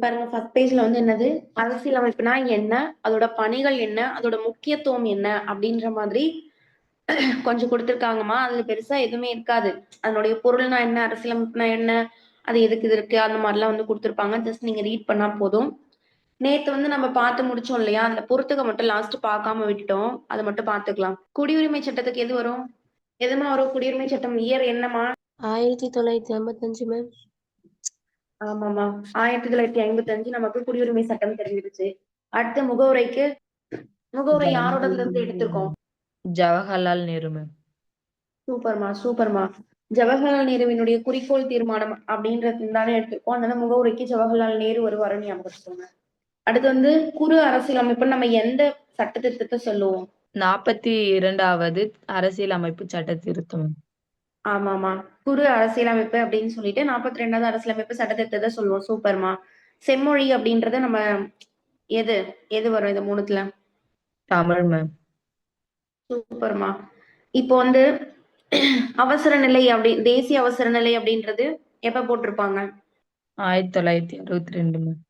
பாருங்க ஃபர்ஸ்ட் பேஜ்ல வந்து என்னது அரசியலமைப்புனா என்ன, அதோட பணிகள் என்ன, அதோட முக்கியத்துவம் என்ன அப்படின்ற மாதிரி கொஞ்சம் கொடுத்துருக்காங்கம்மா. அதுல பெருசா எதுவுமே இருக்காது. அதனுடைய பொருள்னா என்ன, அரசியலமைப்புனா என்ன, அது எதுக்கு இது இருக்கு, அந்த மாதிரிலாம் வந்து கொடுத்துருப்பாங்க. ஜஸ்ட் நீங்க ரீட் பண்ணா போதும். நேத்து வந்து நம்ம பார்த்து முடிச்சோம் இல்லையா, அந்த பொறுத்துக்க மட்டும் லாஸ்ட் பார்க்காம விட்டுட்டோம். அதை மட்டும் பார்த்துக்கலாம். குடியுரிமை சட்டத்துக்கு எது வரும்? எதுமா வரும் குடியுரிமை சட்டம்? இயர் என்னமா? 1955 மேம். ஆமாமா, 1955 நமக்கு குடியுரிமை சட்டம் தெரிஞ்சிருச்சு. அடுத்து முகவுரைக்கு, முகவுரை யாரோடதுல இருந்து எடுத்திருக்கோம்? ஜவஹர்லால் நேரு மேம். சூப்பர்மா சூப்பர்மா. ஜவஹர்லால் நேருவினுடைய குறிக்கோள் தீர்மானம் அப்படின்றது தானே எடுத்திருக்கோம். அதனால முகவுரைக்கு ஜவஹர்லால் நேரு வருவாருன்னு ஞாபகம் வச்சுக்கோங்க. அடுத்து வந்து குறு அரசியலமைப்பு நம்ம எந்த சட்ட திருத்தத்தை சொல்லுவோம்? 42வது அரசியலமைப்பு சட்ட திருத்தம். ஆமாமா, குறு அரசியலமைப்பு அப்படின்னு சொல்லிட்டு 42வது அரசியலமைப்பு சட்ட திருத்தத்தை சொல்லுவோம். சூப்பர்மா. செம்மொழி அப்படின்றத நம்ம எது எது வரும் இது மூணுத்துல? தமிழ் மேம். சூப்பர்மா. இப்போ வந்து அவசர நிலை தேசிய அவசர நிலை அப்படின்றது எப்ப போட்டிருப்பாங்க? 1962 மேம்.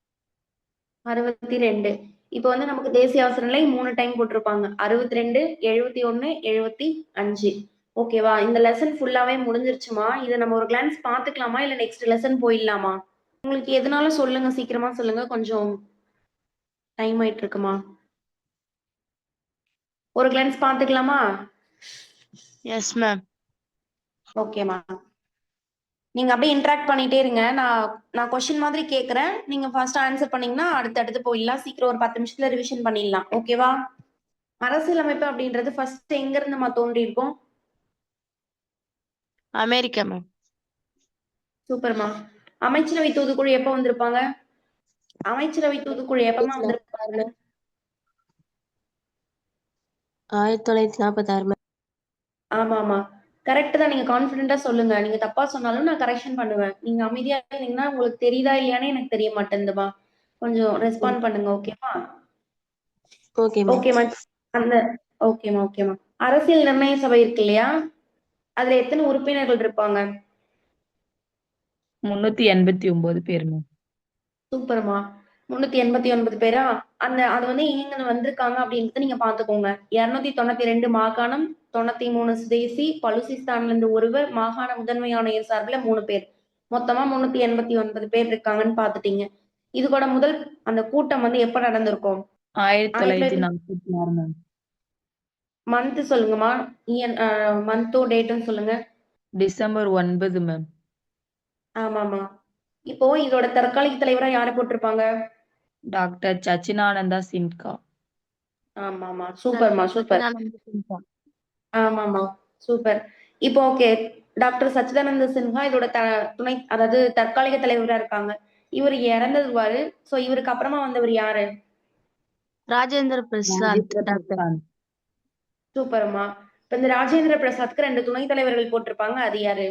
62. இப்போ வந்து நமக்கு தேசிய அவசர நிலை 3 டைம் போட்டிருப்பாங்க. 62, 71, 75. ஓகேவா? இந்த லெசன் ஃபுல்லாவே முடிஞ்சிருச்சுமா. இதை நம்ம ஒரு கிளான்ஸ் பாத்துக்கலாமா, இல்ல நெக்ஸ்ட் லெசன் போயிடலாமா? உங்களுக்கு எதுனாலும் சொல்லுங்க, சீக்கிரமா சொல்லுங்க. கொஞ்சம் டைம் ஆயிட்டு இருக்குமா? ஒரு கிளான்ஸ் பாத்துக்கலாமா? Yes ma'am. ஓகேமா. நீங்க அப்படியே இன்டராக்ட் பண்ணிட்டே இருங்க. நான் கொஸ்டின் மாதிரி கேட்கறேன். நீங்க ஃபர்ஸ்ட் ஆன்சர் பண்ணீங்கன்னா அடுத்து போயிடலாம். சீக்கிரம் ஒரு 10 நிமிஷத்துல ரிவிஷன் பண்ணிடலாம். ஓகேவா? அரசியலமைப்பு அப்படின்றது ஃபர்ஸ்ட் எங்க இருந்து தோன்றி இருக்கும்? America ma'am. சூப்பர்மா. அமைச்சரவை தூதுக்குழு எப்ப வந்திருப்பாங்க? அமைச்சரவை தூதுக்குழு எப்பமா வந்திருப்பாங்க? 1946 மேம். ஆமாமா, கரெக்ட் தான். நீங்க கான்பிடென்ட்டா சொல்லுங்க. நீங்க தப்பா சொன்னாலும் நான் கரெக்ஷன் பண்ணுவேன். நீங்க அமைதியா இருந்தீங்கன்னா உங்களுக்கு தெரியுதா இல்லையானே எனக்கு தெரிய மாட்டேங்குதுமா. கொஞ்சம் ரெஸ்பாண்ட் பண்ணுங்க. ஓகேவா? Okay ma'am. ஓகேமா. அந்த ஓகேமா ஓகேமா. அரசியல் நிர்ணய சபை இருக்கு இல்லையா, அதுல எத்தனை உறுப்பினர்கள் இருப்பாங்க? 389 பேர் மேம். சூப்பர்மா. 389 பேரா? அது வந்து எங்க வந்திருக்காங்க அப்படின்றத நீங்க பாத்துக்கோங்க. 292 மாகாணம், 93 சுதேசி, பலுசிஸ்தான்ல இருந்து ஒருவர், மாகாண முதன்மை ஆணையர் சார்பில் 3 பேர். மொத்தமா 389 பேர் இருக்காங்கன்னு பாத்துட்டீங்க. இது கூட முதல் அந்த கூட்டம் வந்து எப்ப நடந்திருக்கும்? 1946 மேம். மந்த் சொல்லுங்கம்மா. மந்த்தும் டேட்டும் சொல்லுங்க. December 9 ma'am. ஆமாமா. இப்போ இதோட தற்காலிக தலைவரா யாரை போட்டிருப்பாங்க? டாக்டர் சச்சிதானந்தா சின்ஹா. ஆமாமா, சூப்பர்மா சூப்பர். சச்சிதானந்த சின்ஹா. ஆமாமா, சூப்பர். இப்போ ஓகே, டாக்டர் சச்சிதானந்த சின்ஹா இதோட துணை, அதாவது தற்காலிக தலைவரா இருக்காங்க. இவர் இறந்துருவாரு. சோ இவருக்கு அப்புறமா வந்தவர் யாரு? ராஜேந்திர பிரசாத் டாக்டர். சூப்பர்மா. இப்ப இந்த ராஜேந்திர பிரசாத்க்கு 2 துணை தலைவர்கள் போட்டிருப்பாங்க. அது யாரு?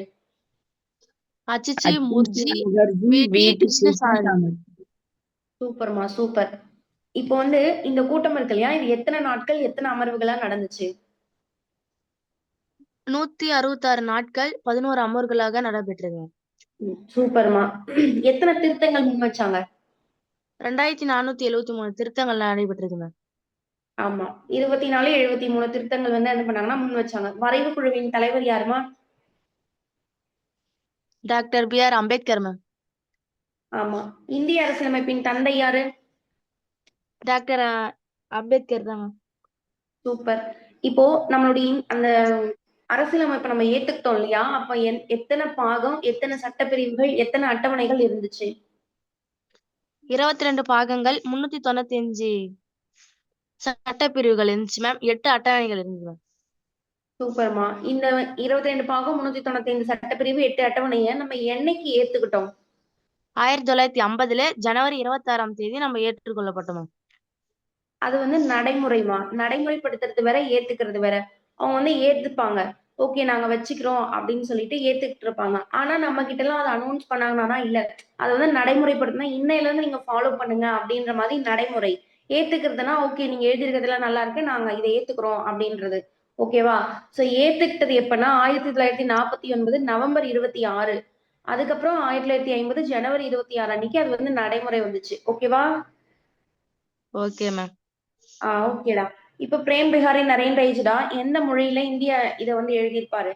அச்சிச்சி முர்ஜி, விடி கிருஷ்ணசாமி. சூப்பர்மா சூப்பர். இப்போ வந்து இந்த கூட்டம் இருக்கு இல்லையா, இது எத்தனை நாட்கள் எத்தனை அமர்வுகளா நடந்துச்சு? 166 நாட்கள் 11 அமர்வுகளாக நடைபெற்றது. சூப்பர்மா. எத்தனை திருத்தங்கள் முன் வச்சாங்க? 2473 திருத்தங்கள் நடைபெற்றது மேம். ஆமா, 24, 73 திருத்தங்கள் வந்து என்ன பண்ணாங்கன்னா முன் வச்சாங்க. வரைவு குழுவின் தலைவர் யாருமா? Doctor B.R. அம்பேத்கர் மேம். ஆமா. இந்திய அரசியலமைப்பின் தந்தை யாரு? டாக்டர் அம்பேத்கர் தான் மேம். சூப்பர். இப்போ நம்மளுடைய அந்த அரசியலமைப்பை நம்ம ஏத்துக்கிட்டோம் இல்லையா, அப்ப எத்தனை பாகம், எத்தனை சட்டப்பிரிவுகள், எத்தனை அட்டவணைகள் இருந்துச்சு? 22 பாகங்கள், 395 சட்டப்பிரிவுகள் இருந்துச்சு மேம். 8 அட்டவணைகள் இருந்துச்சு மேம். சூப்பர்மா. இந்த 22 பாகம், 395 சட்டப்பிரிவு, 8 அட்டவணைய நம்ம என்னைக்கு ஏத்துக்கிட்டோம்? 1950 ஜனவரி 26ஆம் தேதி நம்ம ஏற்றுக்கொள்ளப்பட்டோம் மேம். அது வந்து நடைமுறைமா. நடைமுறைப்படுத்துறது வேற, ஏத்துக்கிறது வேற. அவங்க வந்து ஏத்துப்பாங்க. ஓகே நாங்க வச்சுக்கிறோம் அப்படின்னு சொல்லிட்டு ஏத்துக்கிட்டு இருப்பாங்க. ஆனா நம்ம கிட்ட எல்லாம் அதை அனௌன்ஸ் பண்ணாங்கன்னா இல்ல, அதை வந்து நடைமுறைப்படுத்தினா இன்னையில இருந்து நீங்க ஃபாலோ பண்ணுங்க அப்படின்ற மாதிரி நடைமுறை. ஏத்துக்கிறதுனா ஓகே நீங்க எழுதிருக்கிறதுலாம் நல்லா இருக்கு, நாங்க இதை ஏத்துக்கிறோம் அப்படின்றது. ஓகேவா? சோ ஏத்துக்கிட்டது எப்பன்னா 1949 நவம்பர் 26. அதுக்கப்புறம் 1950 ஜனவரி 26 அன்னைக்கு அது வந்து நடைமுறை வந்துச்சு. ஓகேவா? Okay ma'am. ஓகேடா. இப்ப பிரேம் பிஹாரி நரேந்திரஜிடா எந்த மொழியில இந்திய இத வந்து எழுதியிருப்பாரு?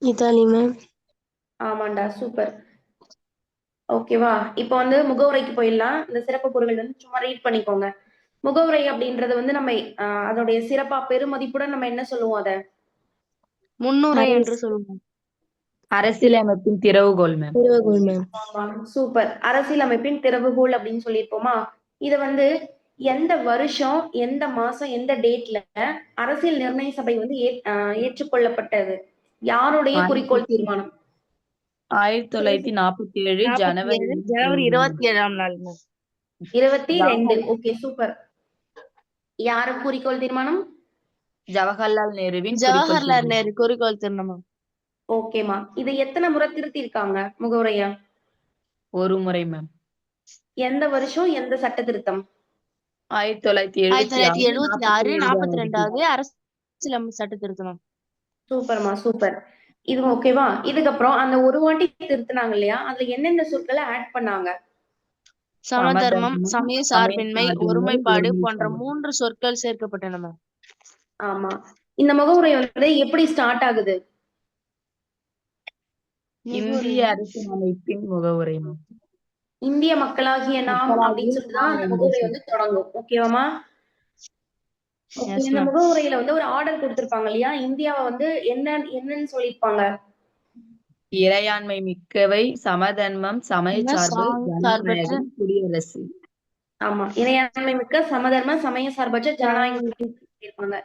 Italy ma'am. ஆமாண்டா, சூப்பர். ஓகேவா? இப்ப வந்து முகவுரைக்கு போயிடலாம். இந்த சிறப்பு பொருள்கள் வந்து சும்மா ரீட் பண்ணிக்கோங்க. முகவுரை அப்படின்றது வந்து நம்ம அதோடைய சிறப்பா பெருமதிப்புடன் நம்ம என்ன சொல்லுவோம் அத? முன்னுரை என்று சொல்லுவோம். அரசியலமைப்பின் திறவுகோல் மேம். திறவுகோல் மேம். ஆமா, சூப்பர். அரசியலமைப்பின் திறவுகோல் அப்படின்னு சொல்லியிருப்போமா? இத வந்து எந்த வருஷம், எந்த மாசம், எந்த டேட்ல அரசியல் நிர்ணய சபை வந்து ஏற்றுக்கொள்ளப்பட்டது? யாருடைய குறிக்கோள் தீர்மானம்? 1947 ஜனவரி 27ஆம் நாள் மேம். 22. Okay, super. யாரு குறிக்கோள் தீர்மானம்? ஜவஹர்லால் நேருவின் குறிக்கோள் ஜவஹர்லால் தீர்மானம். நேரு குறிக்கோள் தீர்மானம். ஓகேமா. இதை எத்தனை முறை திருத்திருக்காங்க முகவுரைய? ஒரு முறை மேம். எந்த வருஷம், எந்த சட்ட திருத்தம்? 1976 42வது 42வது அரசியலமைப்பு சட்ட திருத்தம். சூப்பர்மா, சூப்பர். இது ஓகேவா? இதுக்கப்புறம் அந்த ஒரு வாட்டி திருத்தினாங்க இல்லையா? அதுல என்னென்ன சொற்களை ஆட் பண்ணாங்க? சமதர்மம், சமதர்மம், சமய சமய சார்பின்மை, சார்பின்மை, ஒருமைப்பாடு போன்ற ஒருமைப்பாடு. 3 சொற்கள் சேர்க்கப்பட்டன மேம். ஆமா. இந்த முகவுரை வந்து எப்படி ஸ்டார்ட் ஆகுது? இந்திய அரசியலமைப்பின் முகவுரை மேம். இந்திய மக்களாகிய நாம் அப்படின்னு சொல்லிட்டு தான் அந்த முகவுரை வந்து தொடங்கும். ஓகேவாமா? ஓகே. Yes இந்த ma'am. முகவுரையில வந்து ஒரு ஆர்டர் கொடுத்திருப்பாங்க இல்லையா? இந்தியாவை வந்து என்னன்னு சொல்லியிருப்பாங்க? இறையாண்மை மிக்கவை, சமதர்மம், சமயச்சார்பு, சார்பற்ற ஜனநாயகம், குடியரசு. ஆமா. இறையாண்மை மிக்க சமதர்ம சமய சார்பற்ற ஜனநாயகம் சொல்லியிருப்பாங்க.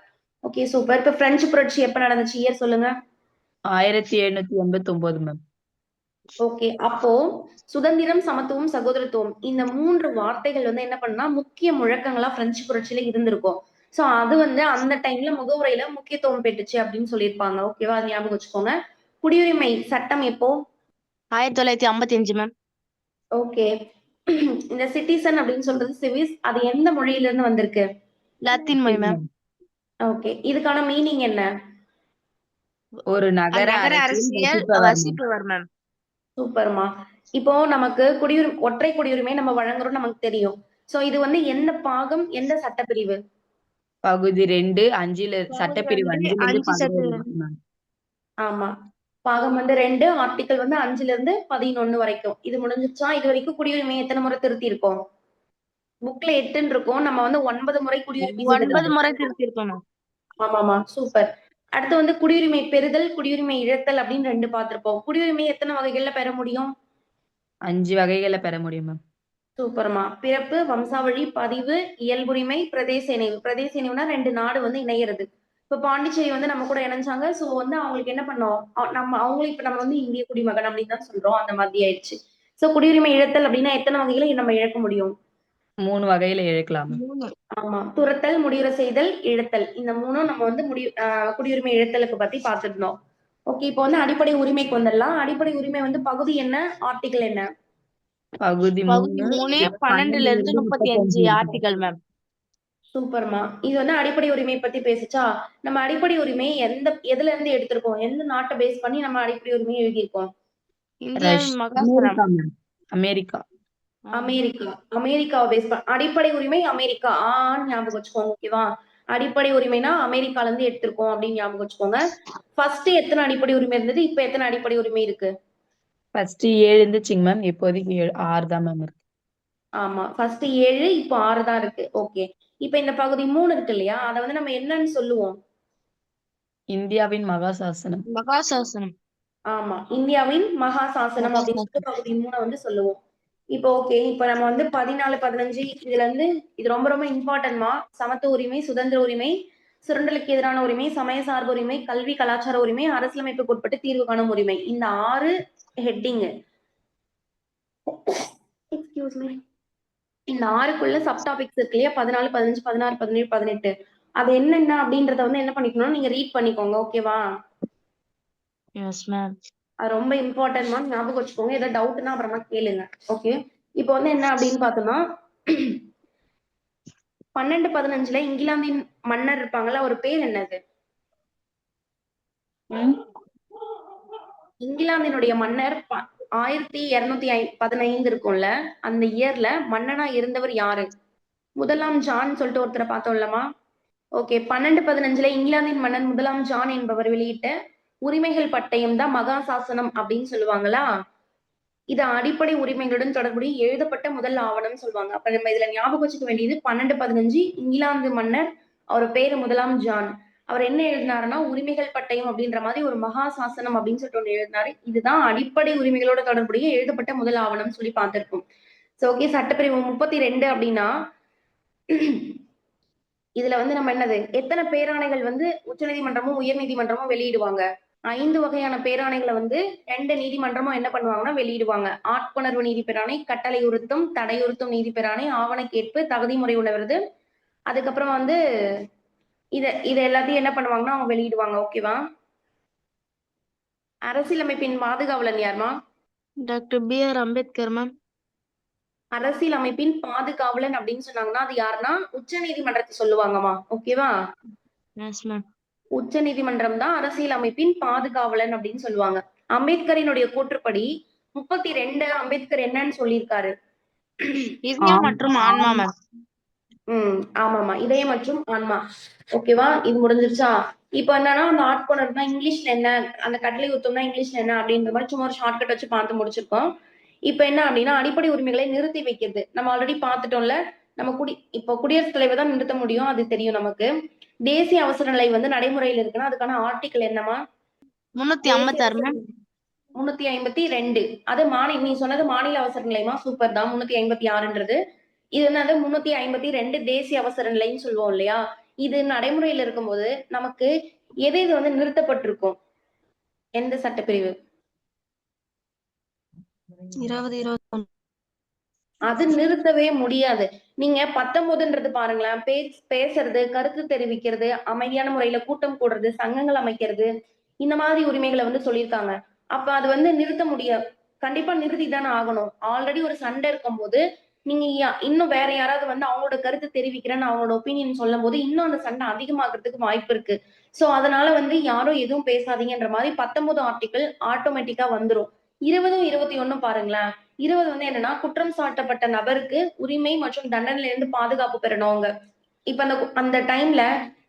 Okay, super. இப்ப பிரெஞ்சு புரட்சி எப்ப நடந்துச்சு? இயர் சொல்லுங்க. 1789 மேம். ஓகே. அப்போ சுதந்திரம், சமத்துவம், சகோதரத்துவம் இந்த 3 வார்த்தைகள் வந்து என்ன பண்ணா முக்கிய முழக்கங்களா பிரெஞ்சு புரட்சியில இருந்திருக்கும். சோ அது வந்து அந்த டைம்ல முகவுரையில முக்கியத்துவம் பெற்றுச்சு அப்படின்னு சொல்லியிருப்பாங்க. ஓகேவா? அது ஞாபகம் வச்சுக்கோங்க. குடியுரிமை சட்டம் எப்போ? 1955 மேம். ஓகே. இந்த சிட்டிசன் அப்படின்னு சொல்றது சிவிஸ், அது எந்த மொழியில இருந்து வந்திருக்கு? லத்தீன் மொழி மேம். ஓகே. இதுக்கான மீனிங் என்ன? ஒரு நகர நகர அரசியல் அரசியல் வசிப்பவர் மேம். வசிப்பவர் மேம். சூப்பர்மா. இப்போ நமக்கு ஒற்றை குடியுரிமை நம்ம வழங்குறோம் நமக்கு தெரியும். சோ இது வந்து எந்த பாகம், எந்த சட்டப்பிரிவு? பகுதி 2 சட்டப்பிரிவு 5 5 11 வரைக்கும் மேம். ஆமா. பாகம் வந்து 2, ஆர்டிகிள் வந்து 5ல இருந்து 11 வரைக்கும். இது முடிஞ்சிச்சா? இது வரைக்கும் குடியுரிமை எத்தனை முறை திருத்தி இருக்கோம்? புக்ல 8ன்னு இருக்கும். நம்ம வந்து 9 முறை குடியுரிமை 9 முறை திருத்தியிருக்கோம் மேம். ஆமாமா, சூப்பர். அடுத்து வந்து குடியுரிமை பெறுதல், குடியுரிமை இழத்தல் அப்படின்னு 2 பார்த்திருப்போம். குடியுரிமை எத்தனை வகைகள்ல பெற முடியும்? 5 வகைகள பெற முடியும் மேம். சூப்பர்மா. பிறப்பு, வம்சாவழி, பதிவு, இயல்புரிமை, பிரதேச இணைவு. பிரதேச இணைவுனா 2 நாடு வந்து இணையிறது. இப்ப பாண்டிச்சேரி வந்து நம்ம கூட இணைஞ்சாங்க. சோ வந்து அவங்களுக்கு என்ன பண்ணோம்? அவங்களும் இப்ப நம்ம வந்து இந்திய குடிமகன் அப்படின்னு தான் சொல்றோம். அந்த மாதிரி ஆயிடுச்சு. சோ குடியுரிமை இழத்தல் அப்படின்னா எத்தனை வகைகளை நம்ம இழக்க முடியும்? 3 வகையில இழக்கலாம் மேம். 3. ஆமா. துறத்தல், முடிவுற செய்தல், இழத்தல். இந்த 3ம் நம்ம வந்து குடியுரிமை இழத்தலுக்கு பத்தி பார்த்திருந்தோம். ஓகே. இப்போ வந்து அடிப்படை உரிமைக்கு வந்துடலாம். அடிப்படை உரிமை வந்து பகுதி என்ன? ஆர்டிகிள் என்ன? பகுதி 3 3 12ல 12ல இருந்து இருந்து 35 35 ஆர்டிகல் மேம். சூப்பர்மா. இது வந்து அடிப்படை உரிமை பத்தி பேசுச்சா? நம்ம அடிப்படை உரிமை எதுல இருந்து எடுத்திருக்கோம்? எந்த நாட்டை பேஸ் பண்ணி நம்ம அடிப்படை உரிமையை எழுதியிருக்கோம்? இந்தியாவின் மகாசனம். America ma'am. அமெரிக்கா. அமெரிக்காவை பேஸ் அடிப்படை உரிமை அமெரிக்கா. ஞாபகம் வச்சுக்கோங்க. ஓகேவா? அடிப்படை உரிமைனா அமெரிக்கால இருந்து எடுத்திருக்கோம் அப்படின்னு ஞாபகம் வச்சுக்கோங்க. ஃபர்ஸ்ட் எத்தனை அடிப்படை உரிமை இருந்தது? இப்ப எத்தனை அடிப்படை உரிமை இருக்கு? ஃபர்ஸ்ட் 7 இருந்துச்சுங்க மேம். இப்போதைக்கு 6 தான் மேம் இருக்கு. ஆமா. ஃபர்ஸ்ட் 7 இப்போ 6 தான் இருக்கு. ஓகே. இப்ப இந்த பகுதி 3 இருக்கு இல்லையா? அத வந்து நம்ம என்னன்னு சொல்லுவோம்? இந்தியாவின் மகாசாசனம். மகாசாசனம். ஆமா. இந்தியாவின் மகா சாசனம் அப்படின்னு சொல்லிட்டு பகுதி 3 வந்து சொல்லுவோம். இப்போ ஓகே. இப்ப நம்ம வந்து 14, 15 இதுல இருந்து இது ரொம்ப ரொம்ப இம்பார்ட்டன்ட்மா. சமத்துவ உரிமை, சுதந்திர உரிமை, சுரண்டலுக்கு எதிரான உரிமை, சமய சார்பு உரிமை, கல்வி கலாச்சார உரிமை, அரசியலமைப்புக்கு உட்பட்டு தீர்வு காணும் உரிமை. இந்த 6 ஹெட்டிங். Excuse me. இந்த 6க்குள்ள சப் டாபிக்ஸ் இருக்கு இல்லையா? 14, 15, 16, 17, 18. அது என்னென்ன அப்படின்றத வந்து என்ன பண்ணிக்கணும்? நீங்க ரீட் பண்ணிக்கோங்க. ஓகேவா? Yes ma'am. அது ரொம்ப இம்பார்ட்டன்ட்மா. ஞாபகம் வச்சுக்கோங்க. ஏதாவது டவுட்னா அப்புறமா கேளுங்க. ஓகே. இப்போ வந்து என்ன அப்படின்னு பார்த்தோம்னா 12, 15ல இங்கிலாந்தின் மன்னர் இருப்பாங்கல்ல, அவர் பேர் என்னது? இங்கிலாந்தினுடைய மன்னர் 1215 இருக்கும்ல, அந்த இயர்ல மன்னனா இருந்தவர் யாரு? முதலாம் ஜான் சொல்லிட்டு ஒருத்தரை பார்த்தோம்லமா. ஓகே, 1215 இங்கிலாந்தின் மன்னன் முதலாம் ஜான் என்பவர் வெளியிட்ட உரிமைகள் பட்டயம் தான் மகா சாசனம் அப்படின்னு சொல்லுவாங்களா. இது அடிப்படை உரிமைகளுடன் தொடர்புடைய எழுதப்பட்ட முதல் ஆவணம் சொல்லுவாங்க. அப்ப நம்ம இதுல ஞாபகம் வச்சுக்க வேண்டியது 1215 இங்கிலாந்து மன்னர், அவர் பேரு முதலாம் ஜான். அவர் என்ன எழுதினாருன்னா உரிமைகள் பட்டயம் அப்படின்ற மாதிரி ஒரு மகா சாசனம் அப்படின்னு சொல்லிட்டு ஒண்ணு எழுதினாரு. இதுதான் அடிப்படை உரிமைகளோட தொடர்புடைய எழுதப்பட்ட முதல் ஆவணம் சொல்லி பார்த்திருக்கோம். சோ ஓகே, சட்டப்பிரிவு 32 அப்படின்னா இதுல வந்து நம்ம என்னது, எத்தனை பேராணைகள் வந்து உச்சநீதிமன்றமும் உயர் நீதிமன்றமும் வெளியிடுவாங்க? 5 வகையான பேராணைகளை வந்து 2 நீதிமன்றமும் என்ன பண்ணுவாங்கன்னா வெளியிடுவாங்க. ஆட்கொணர்வு நீதி பேராணை, கட்டளையுறுத்தும் தடையுறுத்தும் நீதி பேராணை, ஆவணக்கேற்பு, தகுதி முறை உணர்வு, அதுக்கப்புறம் வந்து இத எல்லாத்தையும் என்ன பண்ணுவாங்கன்னா அவங்க வெளியிடுவாங்க. ஓகேவா? அரசியலமைப்பின் பாதுகாவலன் யாருமா? Doctor B.R. அம்பேத்கர் மேம். அரசியல் அமைப்பின் பாதுகாவலன் அப்படின்னு சொன்னாங்கன்னா அது யாருன்னா உச்ச நீதிமன்றத்தை சொல்லுவாங்கம்மா. ஓகேவா? Yes ma'am. உச்ச நீதிமன்றம் தான் அரசியல் அமைப்பின் பாதுகாவலன் அப்படின்னு சொல்லுவாங்க. அம்பேத்கரினுடைய கூற்றுப்படி 32 அம்பேத்கர் என்னன்னு சொல்லியிருக்காரு? இதயம் மற்றும் ஆன்மா மேம். ஆமாமா, இதயம் மற்றும் ஆன்மா. ஓகேவா? இது முடிஞ்சிருச்சா? இப்ப என்னன்னா அந்த ஆட்கொணர்னா இங்கிலீஷ்ல என்ன, அந்த கட்டளை உத்தம்னா இங்கிலீஷ்ல என்ன அப்படின்ற மாதிரி சும்மா ஒரு ஷார்ட்கட் வச்சு பார்த்து முடிச்சிருக்கோம். இப்ப என்ன அப்படின்னா அடிப்படை உரிமைகளை நிறுத்தி வைக்கிறது. நம்ம ஆல்ரெடி பார்த்துட்டோம்ல. நம்ம இப்போ குடியரசுத் தலைவர் தான் நிறுத்த முடியும், அது தெரியும் நமக்கு. தேசிய அவசர நிலை வந்து நடைமுறையில் இருக்குன்னா அதுக்கான ஆர்டிகல் என்னமா? 356 மேம். 352. அது நீ சொன்னது மாநில அவசர நிலைமா? சூப்பர் தான். 356ன்றது இது என்னது 352 தேசிய அவசர நிலைன்னு சொல்லுவோம் இல்லையா? இது நடைமுறையில் இருக்கும்போது நமக்கு எது வந்து நிறுத்தப்பட்டிருக்கும்? எந்த சட்டப்பிரிவு? 2021. அது நிறுத்தவே முடியாது. நீங்க 19ன்றது பாருங்களேன். பேசுறது, கருத்து தெரிவிக்கிறது, அமைதியான முறையில கூட்டம் கூடுறது, சங்கங்கள் அமைக்கிறது, இந்த மாதிரி உரிமைகளை வந்து சொல்லியிருக்காங்க. அப்ப அது வந்து நிறுத்த முடியாது. கண்டிப்பா நிறுத்தி தானே ஆகணும். ஆல்ரெடி ஒரு சண்டை இருக்கும்போது நீங்க இன்னும் வேற யாராவது வந்து அவங்களோட கருத்து தெரிவிக்கிறேன்னு அவங்களோட ஒப்பீனியன் சொல்லும் போது இன்னும் அந்த சண்டை அதிகமாகிறதுக்கு வாய்ப்பு இருக்கு. சோ அதனால வந்து யாரும் எதுவும் பேசாதீங்கன்ற மாதிரி 19 ஆர்டிகல் ஆட்டோமேட்டிக்கா வந்துரும். 20, 21 பாருங்களேன். 20 வந்து என்னன்னா குற்றம் சாட்டப்பட்ட நபருக்கு உரிமை மற்றும் தண்டனையில இருந்து பாதுகாப்பு பெறணும் அவங்க. இப்ப அந்த டைம்ல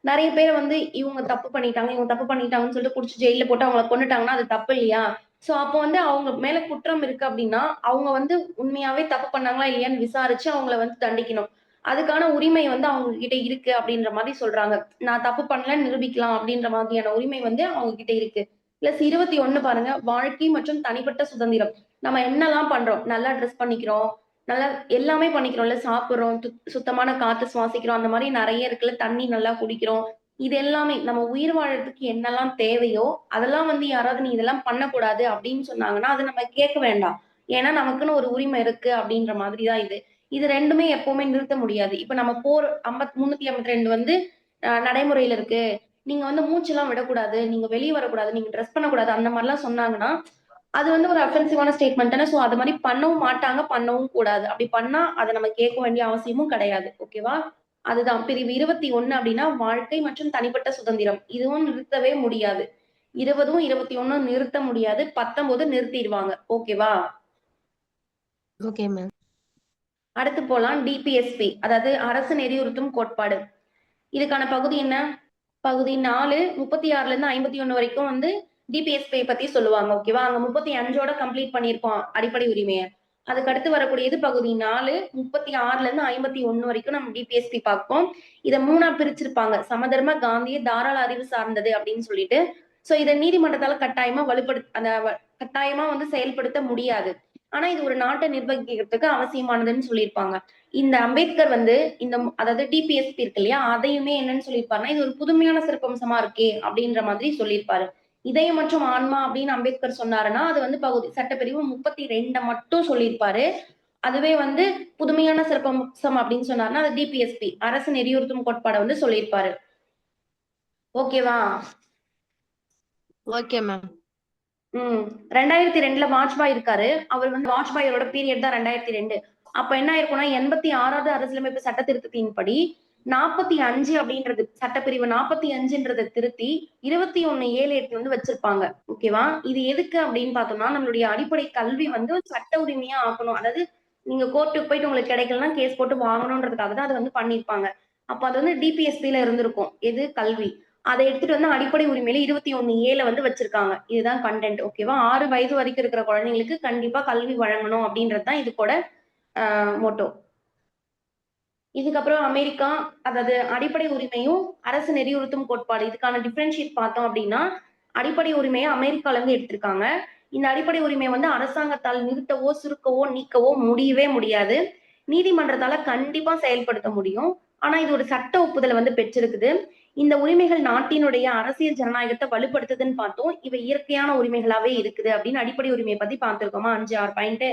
நிறைய பேர் வந்து இவங்க தப்பு பண்ணிட்டாங்கன்னு சொல்லிட்டு புடிச்சு ஜெயில போட்டு அவங்கள கொன்னுட்டாங்கன்னா அது தப்பு இல்லையா? சோ அப்போ வந்து அவங்க மேல குற்றம் இருக்கு அப்படின்னா அவங்க வந்து உண்மையாவே தப்பு பண்ணாங்களா இல்லையான்னு விசாரிச்சு அவங்கள வந்து தண்டிக்கணும். அதுக்கான உரிமை வந்து அவங்க கிட்ட இருக்கு அப்படின்ற மாதிரி சொல்றாங்க. நான் தப்பு பண்ணலன்னு நிரூபிக்கலாம் அப்படின்ற மாதிரியான உரிமை வந்து அவங்க கிட்ட இருக்கு. பிளஸ் 21 பாருங்க, வாழ்க்கை மற்றும் தனிப்பட்ட சுதந்திரம். நம்ம என்னெல்லாம் பண்றோம்? நல்லா ட்ரெஸ் பண்ணிக்கிறோம், நல்லா எல்லாமே பண்ணிக்கிறோம்ல, சாப்பிடுறோம், சுத்தமான காத்து சுவாசிக்கிறோம், அந்த மாதிரி நிறைய இருக்குல்ல, தண்ணி நல்லா குடிக்கிறோம். இது எல்லாமே நம்ம உயிர் வாழறதுக்கு என்னெல்லாம் தேவையோ அதெல்லாம் வந்து யாராவது நீ இதெல்லாம் பண்ணக்கூடாது அப்படின்னு சொன்னாங்கன்னா அது நம்ம கேட்க வேண்டாம். ஏன்னா நமக்குன்னு ஒரு உரிமை இருக்கு அப்படின்ற மாதிரிதான் இது. இது ரெண்டுமே எப்பவுமே நிறுத்த முடியாது. இப்ப நம்ம 352 வந்து நடைமுறையில இருக்கு. நீங்க வந்து மூச்செல்லாம் விடக்கூடாது, நீங்க வெளியே வரக்கூடாது, நீங்க ட்ரெஸ் பண்ணக்கூடாது, அந்த மாதிரிலாம் சொன்னாங்கன்னா அது வந்து ஒரு அஃபென்சிவான ஸ்டேட்மெண்ட் தானே. சோ அது மாதிரி பண்ணவும் மாட்டாங்க, பண்ணவும் கூடாது. அப்படி பண்ணா அதை நம்ம கேட்க வேண்டிய அவசியமும் கிடையாது. ஓகேவா? அதுதான் பிரிவு 21 அப்படின்னா வாழ்க்கை மற்றும் தனிப்பட்ட சுதந்திரம். இதுவும் நிறுத்தவே முடியாது. 20, 21 நிறுத்த முடியாது. 19 நிறுத்திடுவாங்க. ஓகேவா? Okay ma'am. அடுத்து போலாம் டிபிஎஸ்பி, அதாவது அரசு நெறியுறுத்தும் கோட்பாடு. இதுக்கான பகுதி என்ன? பகுதி 4 36ல இருந்து 51 வரைக்கும் வந்து டிபிஎஸ்பி பத்தி சொல்லுவாங்க. ஓகேவா? அங்க 35ஓட கம்ப்ளீட் பண்ணிருப்போம் அடிப்படை உரிமையை. அதுக்கு அடுத்து வரக்கூடியது பகுதி 4 36ல இருந்து 51 வரைக்கும் நம்ம டிபிஎஸ்பி பார்ப்போம். இதை 3ஆ பிரிச்சிருப்பாங்க. சமதர்ம, காந்திய, தாராள அறிவு சார்ந்தது அப்படின்னு சொல்லிட்டு. சோ இதை நீதிமன்றத்தால கட்டாயமா வந்து செயல்படுத்த முடியாது. ஆனா இது ஒரு நாட்டை நிர்வகிக்கிறதுக்கு அவசியமானதுன்னு சொல்லியிருப்பாங்க. இந்த அம்பேத்கர் வந்து அதாவது டிபிஎஸ்பி இருக்கு இல்லையா, அதையுமே என்னன்னு சொல்லியிருப்பாருன்னா இது ஒரு புதுமையான சிறப்பம்சமா இருக்கே அப்படின்ற மாதிரி சொல்லியிருப்பாரு. இதயம் மற்றும் ஆன்மா அப்படின்னு அம்பேத்கர் சொன்னாருன்னா அது வந்து சட்டப்பிரிவு 32 மட்டும் சொல்லியிருப்பாரு. அதுவே வந்து புதுமையான சிறப்பம்சம் அப்படின்னு சொன்னாருன்னா அது டிபிஎஸ்பி அரசு நெறியுறுத்தும் கோட்பாடை வந்து சொல்லியிருப்பாரு. ஓகேவா? Okay ma'am. 2002ல வாஜ்பாய் இருக்காரு. அவர் வந்து வாஜ்பாயோட பீரியட் தான் 2002. அப்ப என்ன ஆயிருக்கும்னா 86வது அரசியலமைப்பு சட்ட திருத்தத்தின்படி 45 அப்படின்றது சட்டப்பிரிவு 45ன்றதை திருத்தி 21(7)(8 வந்து வச்சிருப்பாங்க. ஓகேவா? இது எதுக்கு அப்படின்னு பார்த்தோம்னா நம்மளுடைய அடிப்படை கல்வி வந்து சட்ட உரிமையா ஆக்கணும். அதாவது நீங்க கோர்ட்டுக்கு போயிட்டு உங்களுக்கு கிடைக்கலன்னா கேஸ் போட்டு வாங்கணுன்றதுக்காக தான் அதை வந்து பண்ணிருப்பாங்க. அப்ப அது வந்து டிபிஎஸ்பில இருந்திருக்கும். எது கல்வி. அதை எடுத்துட்டு வந்து அடிப்படை உரிமையில 21(7) வந்து வச்சிருக்காங்க. இதுதான் கண்டென்ட். ஓகேவா? 6 வயது வரைக்கும் இருக்கிற குழந்தைங்களுக்கு கண்டிப்பா கல்வி வழங்கணும் அப்படின்றது தான் இதுக்கூட மோட்டோ. இதுக்கப்புறம் அமெரிக்கா, அதாவது அடிப்படை உரிமையும் அரசு நெறியுறுத்தும் கோட்பாடு. இதுக்கான டிஃபரன்ஷியேட் பார்த்தோம் அப்படின்னா அடிப்படை உரிமையை அமெரிக்கால இருந்து எடுத்திருக்காங்க. இந்த அடிப்படை உரிமையை வந்து அரசாங்கத்தால் நிறுத்தவோ சுருக்கவோ நீக்கவோ முடியவே முடியாது. நீதிமன்றத்தால கண்டிப்பா செயல்படுத்த முடியும். ஆனா இது ஒரு சட்ட ஒப்புதலை வந்து பெற்றிருக்குது. இந்த உரிமைகள் நாட்டினுடைய அரசியல் ஜனநாயகத்தை வலுப்படுத்துதுன்னு பார்த்தோம். இவை இயற்கையான உரிமைகளாவே இருக்குது அப்படின்னு அடிப்படை உரிமையை பத்தி பார்த்திருக்கோமா 5-6 பாயிண்ட்.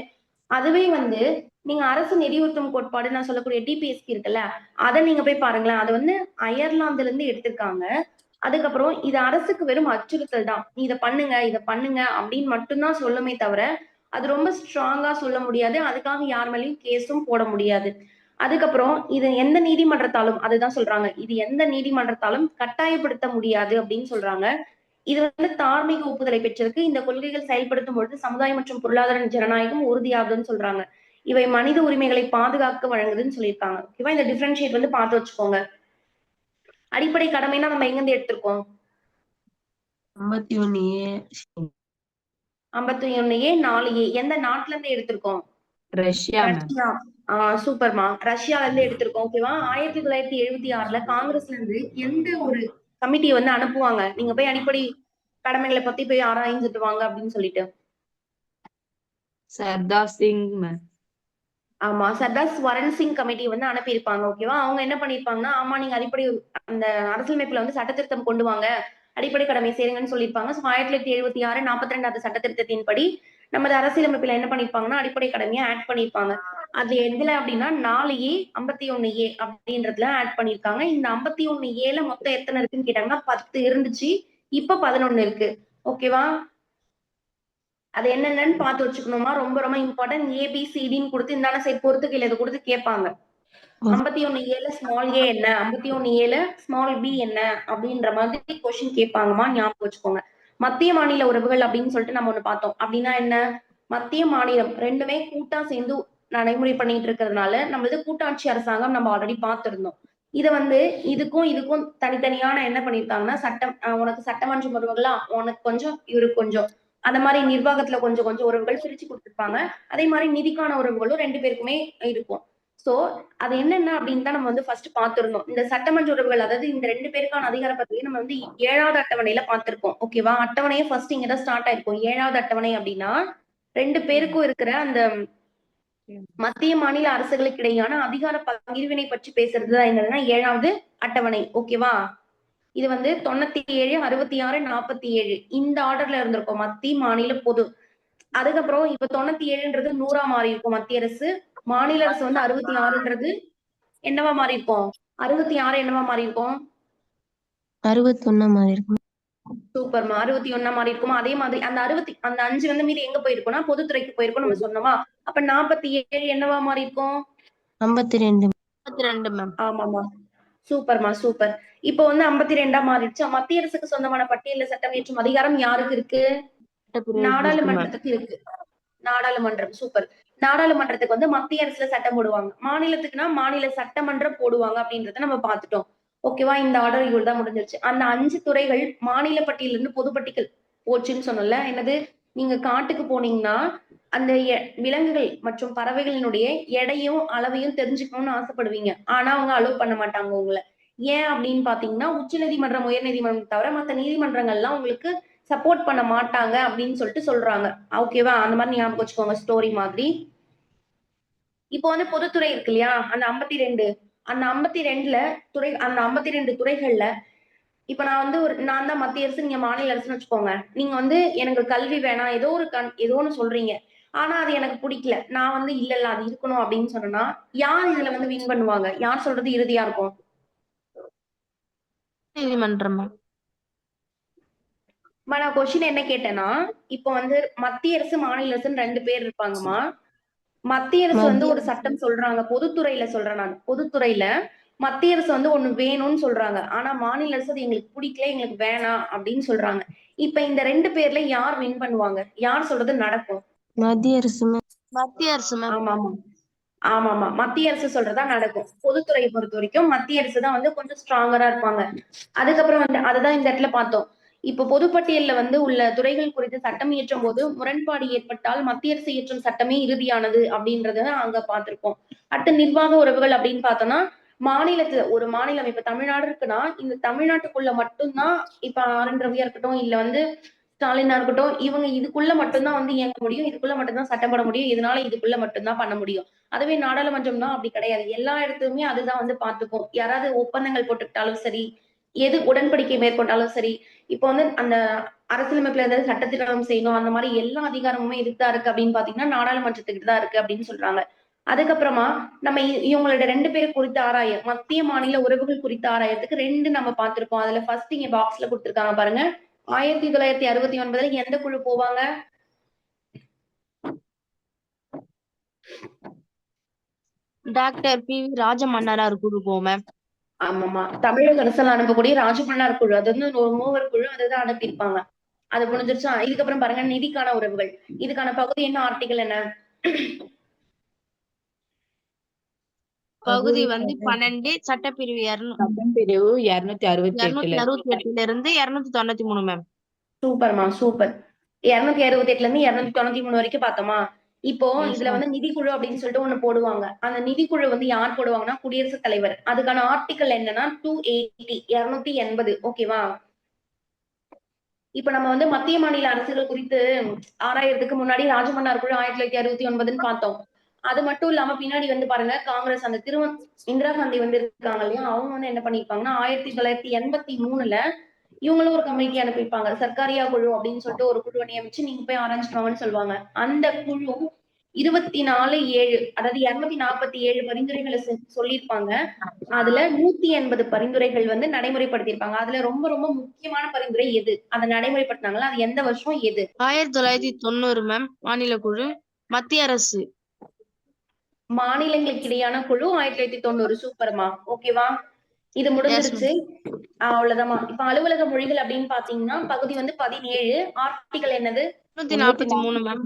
அதுவே வந்து நீங்க அரசு நெறியுறுத்தும் கோட்பாடு நான் சொல்லக்கூடிய டிபிஎஸ்பி இருக்குல்ல, அதை நீங்க போய் பாருங்களேன். அது வந்து அயர்லாந்துல இருந்து எடுத்திருக்காங்க. அதுக்கப்புறம் இது அரசுக்கு வெறும் அச்சுறுத்தல் தான். நீ இதை பண்ணுங்க அப்படின்னு மட்டும்தான் சொல்லுமே தவிர அது ரொம்ப ஸ்ட்ராங்கா சொல்ல முடியாது. அதுக்காக யார் மேலேயும் கேஸும் போட முடியாது. அதுக்கப்புறம் இது எந்த நீதிமன்றத்தாலும் அதுதான் சொல்றாங்க. இது எந்த நீதிமன்றத்தாலும் கட்டாயப்படுத்த முடியாது அப்படின்னு சொல்றாங்க. இது வந்து தார்மீக ஒப்புதலை பெற்றிருக்கு. இந்த கொள்கைகள் செயல்படுத்தும் பொழுது சமுதாயம் மற்றும் பொருளாதார ஜனநாயகம் உறுதியாகுதுன்னு சொல்றாங்க. இவை மனித உரிமைகளை பாதுகாக்க வழங்குதுன்னு சொல்லியிருக்காங்க. ஓகேவா? இந்த டிஃபரன்ஷியேட் வந்து பார்த்து வச்சுக்கோங்க. அடிப்படை கடமைனா நம்ம எங்க இருந்து எடுத்திருக்கோம்? 51A 51A 4A எந்த நாட்டுல இருந்து எடுத்திருக்கோம்? Russia ma'am. ரஷ்யா. சூப்பர்மா. ரஷ்யால இருந்து எடுத்திருக்கோம். ஓகேவா? 1976ல காங்கிரஸ்ல இருந்து எந்த ஒரு கமிட்டியை வந்து அனுப்புவாங்க நீங்க போய் அடிப்படை கடமைகளை பத்தி போய் ஆராய்ஞ்சிட்டு வாங்க அப்படின்னு சொல்லிட்டு? சர்தார் சிங் மேம். ஆமா, சர்தார் ஸ்வரன் சிங் கமிட்டி வந்து அனுப்பியிருப்பாங்க. ஓகேவா? அவங்க என்ன பண்ணிருப்பாங்கன்னா ஆமா நீங்க அடிப்படை அந்த அரசியலமைப்புல வந்து சட்ட திருத்தம் கொண்டு வாங்க, அடிப்படை கடமை செய்யுங்கன்னு சொல்லியிருப்பாங்க. 1976 42வது சட்ட திருத்தத்தின்படி நமது அரசியலமைப்புல என்ன பண்ணிருப்பாங்கன்னா அடிப்படை கடமையை ஆட் பண்ணிருப்பாங்க. அது எதுல அப்படின்னா 4A 51A அப்படின்றதுல ஆட் பண்ணிருக்காங்க. இந்த 51Aல மொத்தம் எத்தனை இருக்குன்னு கேட்டாங்கன்னா 10 இருந்துச்சு. இப்ப 11 இருக்கு. ஓகேவா? அது என்னென்னு பார்த்து வச்சுக்கணுமா? ரொம்ப ரொம்ப இம்பார்ட்டன்ட். ஏபிசிடின்னு கொடுத்து இந்தான சைட் பொறுத்துக்கையில இதை கொடுத்து கேட்பாங்க. 51Aல ஸ்மால் ஏ என்ன, 51Aல ஸ்மால் பி என்ன அப்படின்ற மாதிரி கொஸ்டின் கேட்பாங்கம்மா. ஞாபகம் வச்சுக்கோங்க. மத்திய மாநில உறவுகள் அப்படின்னு சொல்லிட்டு நம்ம ஒண்ணு பார்த்தோம். அப்படின்னா என்ன? மத்திய மாநிலம் ரெண்டுமே கூட்டா சேர்ந்து நடைமுறை பண்ணிட்டு இருக்கிறதுனால நம்மளது கூட்டாட்சி அரசாங்கம் நம்ம ஆல்ரெடி பார்த்திருந்தோம். இதை வந்து இதுக்கும் தனித்தனியான என்ன பண்ணிருக்காங்கன்னா சட்டம், உனக்கு சட்டமன்ற உறவுகளா, உனக்கு கொஞ்சம் இவருக்கு கொஞ்சம், அந்த மாதிரி நிர்வாகத்துல கொஞ்சம் கொஞ்சம் உறவுகள் பிரிச்சு கொடுத்துருப்பாங்க. அதே மாதிரி நிதிக்கான உறவுகளும் 2 பேருக்குமே இருக்கும். சோ அது என்னென்ன அப்படின்னு தான் நம்ம வந்து ஃபர்ஸ்ட் பார்த்திருந்தோம். இந்த சட்டமன்ற உறவுகள், அதாவது இந்த 2 பேருக்கான அதிகார பத்திரிகை நம்ம வந்து 7வது அட்டவணையில பார்த்திருக்கோம். ஓகேவா? அட்டவணையே ஃபர்ஸ்ட் இங்கதான் ஸ்டார்ட் ஆயிருக்கும். 7வது அட்டவணை அப்படின்னா 2 பேருக்கும் இருக்கிற அந்த மத்திய மாநில அரசுகளுக்கு இடையான அதிகார பகிர்வினை பற்றி பேசுறதுதான் என்னதுன்னா 7வது அட்டவணை. ஓகேவா? இது வந்து 97, 66, 47 இந்த ஆர்டர்ல இருந்திருக்கும். மத்திய மாநில பொது. அதுக்கப்புறம் இப்ப 97ன்றது 100ஆ மாறி இருக்கும் மத்திய அரசு. மாநில அரசு வந்து 66ன்றது என்னவா மாறி இருக்கும்? 66 என்னவா மாறி இருக்கும்? 61 மாறி இருக்கும். சூப்பர்மா. 61 மாறி இருக்குமா? அதே மாதிரி அந்த 5 வந்து மீதி எங்க போயிருக்கும்னா பொதுத்துறைக்கு போயிருக்கும் நம்ம சொன்னோமா? அப்ப 47 என்னவா மாறி இருக்கும்? 52 52 மேம். ஆமாமா. சூப்பர்மா, சூப்பர். இப்போ வந்து 52ஆ மாறிடுச்சு. மத்திய அரசுக்கு சொந்தமான பட்டியல்ல சட்டம் இயற்றும் அதிகாரம் யாருக்கு இருக்கு? நாடாளுமன்றத்துக்கு இருக்கு. நாடாளுமன்றம். சூப்பர். நாடாளுமன்றத்துக்கு வந்து மத்திய அரசுல சட்டம் போடுவாங்க. மாநிலத்துக்குன்னா மாநில சட்டமன்றம் போடுவாங்க அப்படின்றத நம்ம பார்த்துட்டோம். ஓகேவா? இந்த ஆர்டர் இவ்வளவுதான் முடிஞ்சிருச்சு. அந்த 5 துறைகள் மாநில பட்டியல இருந்து பொது பட்டியல் போச்சுன்னு சொன்னல. என்னது? நீங்க காட்டுக்கு போனீங்கன்னா அந்த விலங்குகள் மற்றும் பறவைகளினுடைய எடையும் அளவையும் தெரிஞ்சுக்கணும்னு ஆசைப்படுவீங்க. ஆனா அவங்க அலோவ் பண்ண மாட்டாங்க உங்களை. ஏன் அப்படின்னு பாத்தீங்கன்னா உச்ச நீதிமன்றம், உயர் நீதிமன்றம் தவிர மத்த நீதிமன்றங்கள்லாம் உங்களுக்கு சப்போர்ட் பண்ண மாட்டாங்க அப்படின்னு சொல்லிட்டு சொல்றாங்க. ஓகேவா? அந்த மாதிரி ஞாபகம் வச்சுக்கோங்க, ஸ்டோரி மாதிரி. இப்போ வந்து பொதுத்துறை இருக்கு இல்லையா? அந்த 52 அந்த 52ல அந்த 52 துறைகள்ல இப்ப நான் வந்து நான் தான் மத்திய அரசு, நீங்க மாநில அரசுன்னு வச்சுக்கோங்க. நீங்க வந்து எனக்கு கல்வி வேணாம், ஏதோ ஒண்ணு சொல்றீங்க. ஆனா அது எனக்கு பிடிக்கல. நான் வந்து இல்ல அது இருக்கணும் அப்படின்னு சொன்னா யார் இதுல வந்து வின் பண்ணுவாங்க? யார் சொல்றது இறுதியா இருக்கும்? நீதிமன்றம். நான் கொஸ்டின் என்ன கேட்டேன்னா, இப்போ வந்து மத்திய அரசு மாநில அரசுன்னு 2 பேர் இருப்பாங்கம்மா. மத்திய அரசு வந்து ஒரு சட்டம் சொல்றாங்க. பொதுத்துறையில சொல்றேன் நான். பொதுத்துறையில மத்திய அரசு வந்து ஒண்ணு வேணும்னு சொல்றாங்க. ஆனா மாநில அரசு அது எங்களுக்கு பிடிக்கல, எங்களுக்கு வேணாம் அப்படின்னு சொல்றாங்க. இப்ப இந்த 2 பேர்ல யார் வின் பண்ணுவாங்க? யார் சொல்றது நடக்கும்? மத்திய அரசு மேம். மத்திய அரசு மேம். ஆமாமா. ஆமாமா. மத்திய அரசு சொல்றதா நடக்கும். பொதுத்துறையை பொறுத்தவரைக்கும் மத்திய அரசு தான் வந்து கொஞ்சம் ஸ்ட்ராங்கரா இருப்பாங்க. அதுக்கப்புறம் வந்து அததான் இந்த இடத்துல பார்த்தோம். இப்ப பொதுப்பட்டியல்ல வந்து உள்ள துறைகள் குறித்து சட்டம் இயற்றும் போது முரண்பாடு ஏற்பட்டால் மத்திய அரசு இயற்றும் சட்டமே இறுதியானது அப்படின்றத அங்க பார்த்திருப்போம். அடுத்து நிர்வாக உறவுகள் அப்படின்னு பார்த்தோம்னா மாநிலத்துல ஒரு மாநிலம் இப்ப தமிழ்நாடு இருக்குன்னா இந்த தமிழ்நாட்டுக்குள்ள மட்டும்தான் இப்ப ஆர் என் ரவியா இருக்கட்டும் இல்ல வந்து ஸ்டாலினா இருக்கட்டும் இவங்க இதுக்குள்ள மட்டும்தான் வந்து இயங்க முடியும், இதுக்குள்ள மட்டும்தான் சட்டம் போட முடியும், இதனால இதுக்குள்ள மட்டும்தான் பண்ண முடியும். அதுவே நாடாளுமன்றம்னா அப்படி கிடையாது. எல்லா இடத்துலயுமே அதுதான் வந்து பார்த்துக்கும். யாராவது ஒப்பந்தங்கள் போட்டுக்கிட்டாலும் சரி, எது உடன்படிக்கை மேற்கொண்டாலும் சரி, இப்போ வந்து அந்த அரசியலமைப்புல ஏதாவது சட்டத்திட்டம் செய்யணும் அந்த மாதிரி எல்லா அதிகாரமுமே எதுக்கு தான் இருக்கு அப்படின்னு பாத்தீங்கன்னா நாடாளுமன்றத்துக்கிட்ட தான் இருக்கு அப்படின்னு சொல்றாங்க. அதுக்கப்புறமா நம்ம இவங்களோட 2 பேரும் குறித்து மத்திய மாநில உறவுகள் குறித்து ஆராயறதுக்கு 2 நம்ம பார்த்திருக்கோம். அதுல ஃபர்ஸ்ட் இங்க பாக்ஸ்ல கொடுத்திருக்காங்க பாருங்க. 1969ல எந்த குழு போவாங்க? Doctor PV. ராஜமன்னார் குழு போவோம் மேம். ஆமாமா. தமிழக அரசால் அனுப்பக்கூடிய ராஜமன்னார் குழு. அது வந்து ஒரு மூவர் குழு அதுதான் அனுப்பியிருப்பாங்க. அது முடிஞ்சிருச்சா? இதுக்கப்புறம் பாருங்க நிதிக்கான உறவுகள். இதுக்கான பகுதி என்ன ஆர்டிகல் என்ன? பகுதி வந்து 12 சட்டப்பிரிவு சட்டப்பிரிவு 268 268 இருந்து 293 மேம். சூப்பர்மா சூப்பர். 268ல இருந்து 293 வரைக்கும் பார்த்தோமா? இப்போ Yes, இதுல வந்து நிதிக்குழு அப்படின்னு சொல்லிட்டு ஒண்ணு போடுவாங்க. அந்த நிதிக்குழு வந்து யார் போடுவாங்கன்னா குடியரசுத் தலைவர். அதுக்கான ஆர்டிகல் என்னன்னா 280 ஓகேவா? இப்ப நம்ம வந்து மத்திய மாநில அரசுகள் குறித்து ஆராயறதுக்கு முன்னாடி ராஜமன்னார் குழு 1969ன்னு பார்த்தோம். அது மட்டும் இல்லாம பின்னாடி வந்து பாருங்க காங்கிரஸ் அந்த இந்திரா காந்தி வந்து இருக்காங்க இல்லையா அவங்க வந்து என்ன பண்ணிருப்பாங்கன்னா 1983ல இவங்களும் ஒரு கமிட்டி அனுப்பியிருப்பாங்க. சர்க்காரியா குழு அப்படின்னு சொல்லிட்டு ஒரு குழுவை நியமிச்சு நீங்க போய் ஆரம்பிச்சுக்கோங்கன்னு சொல்லுவாங்க. அந்த குழு 24/7 அதாவது 247 பரிந்துரைகளை சொல்லியிருப்பாங்க. அதுல 180 பரிந்துரைகள் வந்து நடைமுறைப்படுத்தியிருப்பாங்க. அதுல ரொம்ப ரொம்ப முக்கியமான பரிந்துரை எது? அதை நடைமுறைப்படுத்தினாங்களா அது எந்த வருஷம் எது? 1990 மேம். மாநில குழு மத்திய அரசு. மாநிலங்களுக்கு இடையான குழு 1990 சூப்பர்மா. ஓகேவா? இது முடிஞ்சிருச்சு. அவ்வளவுதாம்மா. இப்ப அலுவலக மொழிகள் அப்படின்னு பாத்தீங்கன்னா பகுதி வந்து 17 ஆர்டிகல் என்னது? 343 மேம்.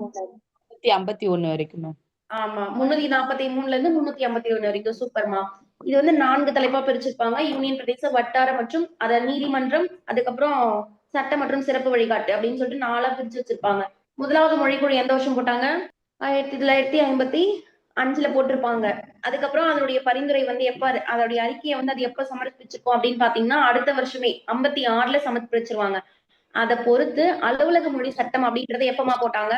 351 வரைக்கும் மேம். ஆமா 343ல இருந்து 351 வரைக்கும் சூப்பர்மா. இது வந்து 4 தலைப்பா பிரிச்சிருப்பாங்க. யூனியன் பிரதேச வட்டார மற்றும் அத நீதிமன்றம் அதுக்கப்புறம் சட்ட மற்றும் சிறப்பு வழிகாட்டு அப்படின்னு சொல்லிட்டு 4ஆ பிரிச்சு வச்சிருப்பாங்க. முதலாவது மொழிக்குழு எந்த வருஷம் போட்டாங்க? 1955ல போட்டிருப்பாங்க. அதுக்கப்புறம் அதனுடைய பரிந்துரை வந்து எப்ப அதோடைய அறிக்கையை வந்து அது எப்ப சமர்ப்பிச்சிருக்கோம் அப்படின்னு பாத்தீங்கன்னா அடுத்த வருஷமே 56ல சமர்ப்பிச்சிருவாங்க. அதை பொறுத்து அலுவலக மொழி சட்டம் அப்படின்றத எப்பமா போட்டாங்க?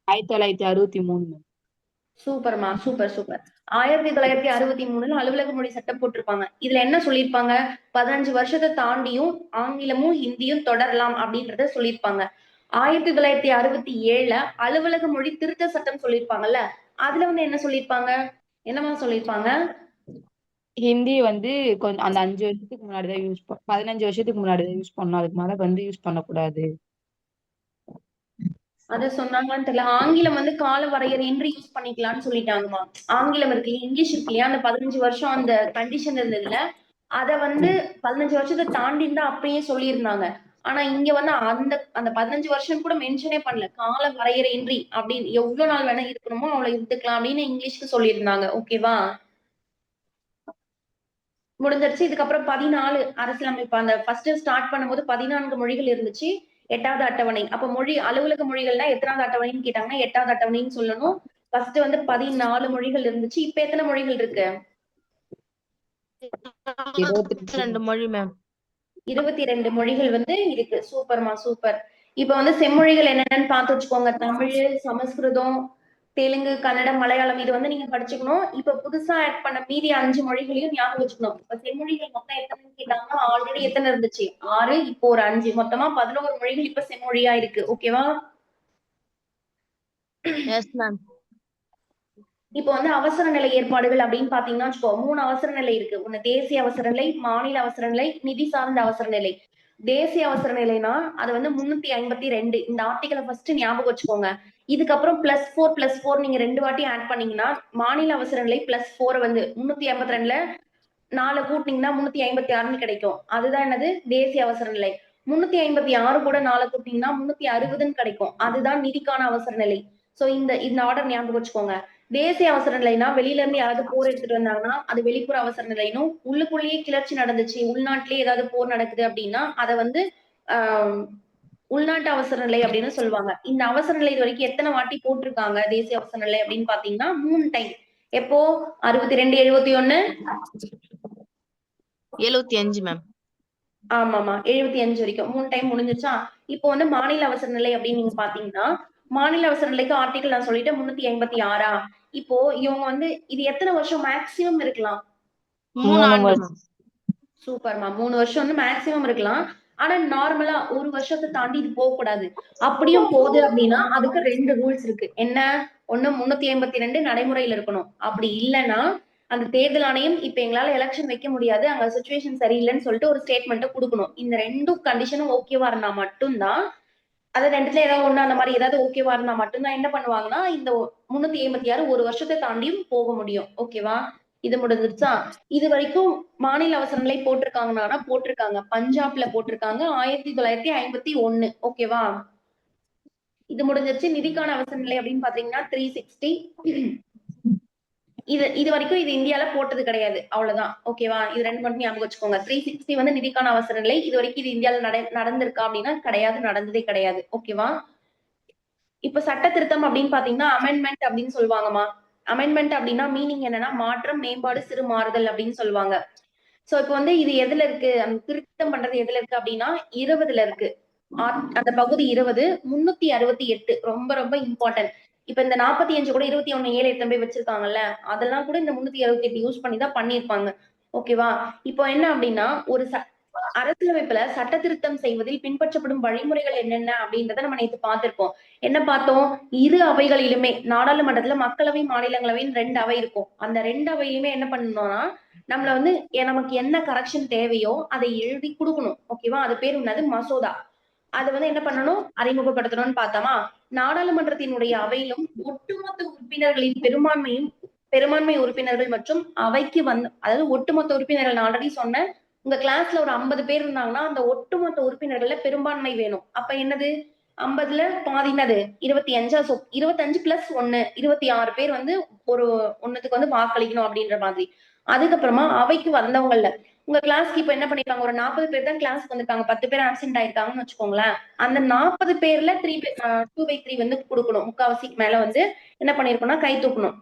1963 மேம். சூப்பர்மா சூப்பர் சூப்பர். 1963ல அலுவலக மொழி சட்டம் போட்டிருப்பாங்க. இதுல என்ன சொல்லியிருப்பாங்க? 15 வருஷத்தை தாண்டியும் ஆங்கிலமும் ஹிந்தியும் தொடரலாம் அப்படின்றத சொல்லியிருப்பாங்க. 1967ல அலுவலக மொழி திருத்த சட்டம் சொல்லியிருப்பாங்கல்ல அதுல வந்து என்ன சொல்லியிருப்பாங்க? என்னமா சொல்லியிருப்பாங்க? ஹிந்தி வந்து கொஞ்சம் அந்த 5 வருஷத்துக்கு முன்னாடிதான் 15 வருஷத்துக்கு முன்னாடிதான் யூஸ் பண்ணணும். அதுக்கு மேல வந்து யூஸ் பண்ணக்கூடாது. அத சொன்னாங்கன்னு தெரியல. ஆங்கிலம் வந்து கால வரையறையின்றி யூஸ் பண்ணிக்கலாம்னு சொல்லிட்டாங்கம்மா. ஆங்கிலம் இருக்கு இங்கிலீஷ் இருக்கு இல்லையா? அந்த 15 வருஷம் அந்த கண்டிஷன் இருந்ததுல அத வந்து 15 வருஷத்தை தாண்டின்னு தான் அப்பயே சொல்லியிருந்தாங்க. ஆனா இங்க வந்து அந்த 15 வருஷம் கூட மென்ஷனே பண்ணல. கால வரையறையின்றி அப்படின்னு எவ்வளவு நாள் வேணா இருக்கணுமோ அவ்வளவு இருந்துக்கலாம் அப்படின்னு இங்கிலீஷ்க்கு சொல்லியிருந்தாங்க. ஓகேவா? முடிஞ்சிருச்சு. இதுக்கப்புறம் 14 அரசியலமைப்பு அந்த ஃபர்ஸ்ட் ஸ்டார்ட் பண்ணும்போது 14 மொழிகள் இருந்துச்சு. 8வது அட்டவணை. அப்ப அலுவலக மொழிகள்னா எத்தனாவது அட்டவணைன்னு கேட்டாங்கன்னா 8வது அட்டவணைன்னு சொல்லணும். ஃபர்ஸ்ட் வந்து 14 மொழிகள் இருந்துச்சு. இப்ப எத்தனை மொழிகள் இருக்கு? 22 மொழி மேம். 22 மொழிகள் வந்து இருக்கு. சூப்பர்மா சூப்பர். இப்ப வந்து செம்மொழிகள் என்னென்னு பார்த்து வச்சுக்கோங்க. தமிழ், சமஸ்கிருதம், தெலுங்கு, கன்னடம், மலையாளம் இது வந்து நீங்க படிச்சுக்கணும். இப்ப புதுசா ஆட் பண்ண மீதி 5 மொழிகளையும் ஞாபகம் வச்சுக்கணும். இப்ப செம்மொழிகள் மொத்தம் எத்தனைன்னு கேட்டாங்கன்னா ஆல்ரெடி எத்தனை இருந்துச்சு? 6 இப்போ ஒரு 5 மொத்தமா 11 மொழிகள் இப்ப செம்மொழியா இருக்கு. ஓகேவா? Yes ma'am. இப்போ வந்து அவசர நிலை ஏற்பாடுகள் அப்படின்னு பாத்தீங்கன்னா வச்சுக்கோ 3 அவசர நிலை இருக்கு. ஒண்ணு தேசிய அவசர நிலை, மாநில அவசர நிலை, நிதி சார்ந்த அவசர நிலை. தேசிய அவசர நிலைனா அது வந்து 352 இந்த ஆர்டிகலை ஃபர்ஸ்ட் ஞாபகம் வச்சுக்கோங்க. இதுக்கப்புறம் +4 நீங்க 2 வாட்டி ஆட் பண்ணீங்கன்னா மாநில அவசர நிலை +4 வந்து 382ல 4 கூட்டினீங்கன்னா 356 கிடைக்கும். அதுதான் என்னது தேசிய அவசர நிலை. 356 கூட 4 கூட்டினீங்கன்னா 360 கிடைக்கும். அதுதான் நிதிக்கான அவசர நிலை. சோ இந்த ஆர்டர் ஞாபகம் வச்சுக்கோங்க. தேசிய அவசர நிலைனா வெளியில இருந்து யாராவது போர் எடுத்துட்டு வந்தாங்கன்னா அது வெளிப்புற அவசர நிலைனும், உள்ளுக்குள்ளேயே கிளர்ச்சி நடந்துச்சு, உள்நாட்டிலேயே ஏதாவது போர் நடக்குது அப்படின்னா அதை வந்து ஆஹ் உள்நாட்டு அவசர நிலை அப்படின்னு சொல்லுவாங்க. இந்த அவசர நிலை இது வரைக்கும் எத்தனை வாட்டி போட்டிருக்காங்க தேசிய அவசர நிலை அப்படின்னு பாத்தீங்கன்னா 3 டைம். எப்போ 62, 71, 75 மேம். ஆமாமா 75 வரைக்கும் 3 டைம் முடிஞ்சிருச்சா. இப்போ வந்து மாநில அவசர நிலை அப்படின்னு நீங்க பாத்தீங்கன்னா மாநில அவசர நிலைக்கு ஆர்டிகல் நான் சொல்லிட்டேன் 356. இப்போ இவங்க வந்து இது எத்தனை வருஷம் மேக்சிமம் இருக்கலாம்? 3 ஆண்டு மேம். சூப்பர்மா 3 வருஷம் வந்து மேக்சிமம் இருக்கலாம். ஆனா நார்மலா 1 வருஷத்தை தாண்டி இது போக கூடாது. அப்படியும் போகுது அப்படின்னா அதுக்கு 2 ரூல்ஸ் இருக்கு. என்ன? ஒண்ணு 382 நடைமுறையில இருக்கணும். அப்படி இல்லைன்னா அந்த தேர்தல் ஆணையம் இப்ப எங்களால எலெக்ஷன் வைக்க முடியாது, அங்க சுச்சுவேஷன் சரியில்லைன்னு சொல்லிட்டு ஒரு ஸ்டேட்மெண்ட்டை கொடுக்கணும். இந்த 2 கண்டிஷனும் ஓகேவா இருந்தா மட்டும்தான், அது 2த்துல ஏதாவது ஒண்ணு அந்த மாதிரி ஏதாவது ஓகேவா இருந்தா மட்டும்தான் என்ன பண்ணுவாங்கன்னா இந்த 386 1 வருஷத்தை தாண்டியும் போக முடியும். ஓகேவா? இது முடிஞ்சிருச்சா. இது வரைக்கும் மாநில அவசர நிலை போட்டிருக்காங்கன்னா போட்டிருக்காங்க. பஞ்சாப்ல போட்டிருக்காங்க 1951. ஓகேவா? இது முடிஞ்சிருச்சு. நிதிக்கான அவசர நிலை அப்படின்னு பாத்தீங்கன்னா 360. இது வரைக்கும் இது இந்தியால போட்டது கிடையாது. அவ்வளவுதான். ஓகேவா? இது 2 மட்டும் ஞாபகம் வச்சுக்கோங்க. 360 வந்து நிதிக்கான அவசர நிலை. இது வரைக்கும் இது இந்தியால நடந்திருக்கா அப்படின்னா கிடையாது, நடந்ததே கிடையாது. ஓகேவா? இப்ப சட்ட திருத்தம் அப்படின்னு பாத்தீங்கன்னா அமெண்ட்மெண்ட் அப்படின்னு சொல்லுவாங்கம்மா. அமெண்ட்மெண்ட் அப்படின்னா மீனிங் என்னன்னா மாற்றம், மேம்பாடு, சிறு மாறுதல் அப்படின்னு சொல்லுவாங்க. சோ இப்ப வந்து இது எதுல இருக்கு? அந்த திருத்தம் பண்றது எதுல இருக்கு அப்படின்னா 20ல இருக்கு. அந்த பகுதி 20 368 ரொம்ப ரொம்ப இம்பார்ட்டன்ட். இப்ப இந்த 45 கூட 21(7) எடுத்து போய் வச்சிருக்காங்கல்ல, அதெல்லாம் கூட இந்த 368 யூஸ் பண்ணி தான் பண்ணிருப்பாங்க. ஓகேவா? இப்போ என்ன அப்படின்னா ஒரு அரசியலமைப்புல சட்ட திருத்தம் செய்வதில் பின்பற்றப்படும் வழிமுறைகள் என்னென்ன அப்படின்றத நம்ம நேத்து பார்த்திருப்போம். என்ன பார்த்தோம்? இரு அவைகளிலுமே நாடாளுமன்றத்துல மக்களவை, மாநிலங்களவைன்னு 2 அவை இருக்கும். அந்த 2 அவையிலுமே என்ன பண்ணணும்னா நம்மள வந்து நமக்கு என்ன கரெக்ஷன் தேவையோ அதை எழுதி கொடுக்கணும். ஓகேவா? அது பேர் என்னது? மசோதா. அதை வந்து என்ன பண்ணணும்? அறிமுகப்படுத்தணும்னு பார்த்தோமா. நாடாளுமன்றத்தினுடைய அவையிலும் ஒட்டுமொத்த உறுப்பினர்களின் பெரும்பான்மை உறுப்பினர்கள் மற்றும் அவைக்கு அதாவது ஒட்டுமொத்த உறுப்பினர்கள் நான் ஆல்ரெடி சொன்னேன். உங்க கிளாஸ்ல ஒரு 50 பேர் இருந்தாங்கன்னா அந்த ஒட்டுமொத்த உறுப்பினர்கள்ல பெரும்பான்மை வேணும். அப்ப என்னது? 50ல பாதி என்னது? 25. 25 பிளஸ் 1 26 பேர் வந்து ஒரு ஒண்ணுத்துக்கு வந்து வாக்களிக்கணும் அப்படின்ற மாதிரி. அதுக்கப்புறமா அவைக்கு வந்தவங்கல்ல உங்க கிளாஸ்க்கு இப்ப என்ன பண்ணிருக்காங்க? ஒரு 40 பேர் தான் கிளாஸ்க்கு வந்திருக்காங்க, 10 பேர் ஆப்சென்ட் ஆயிருக்காங்கன்னு வச்சுக்கோங்களேன். அந்த 40 பேர்ல 2/3 வந்து கொடுக்கணும். முக்காவாசிக்கு மேல வந்து என்ன பண்ணிருக்கணும்னா கை தூக்கணும்.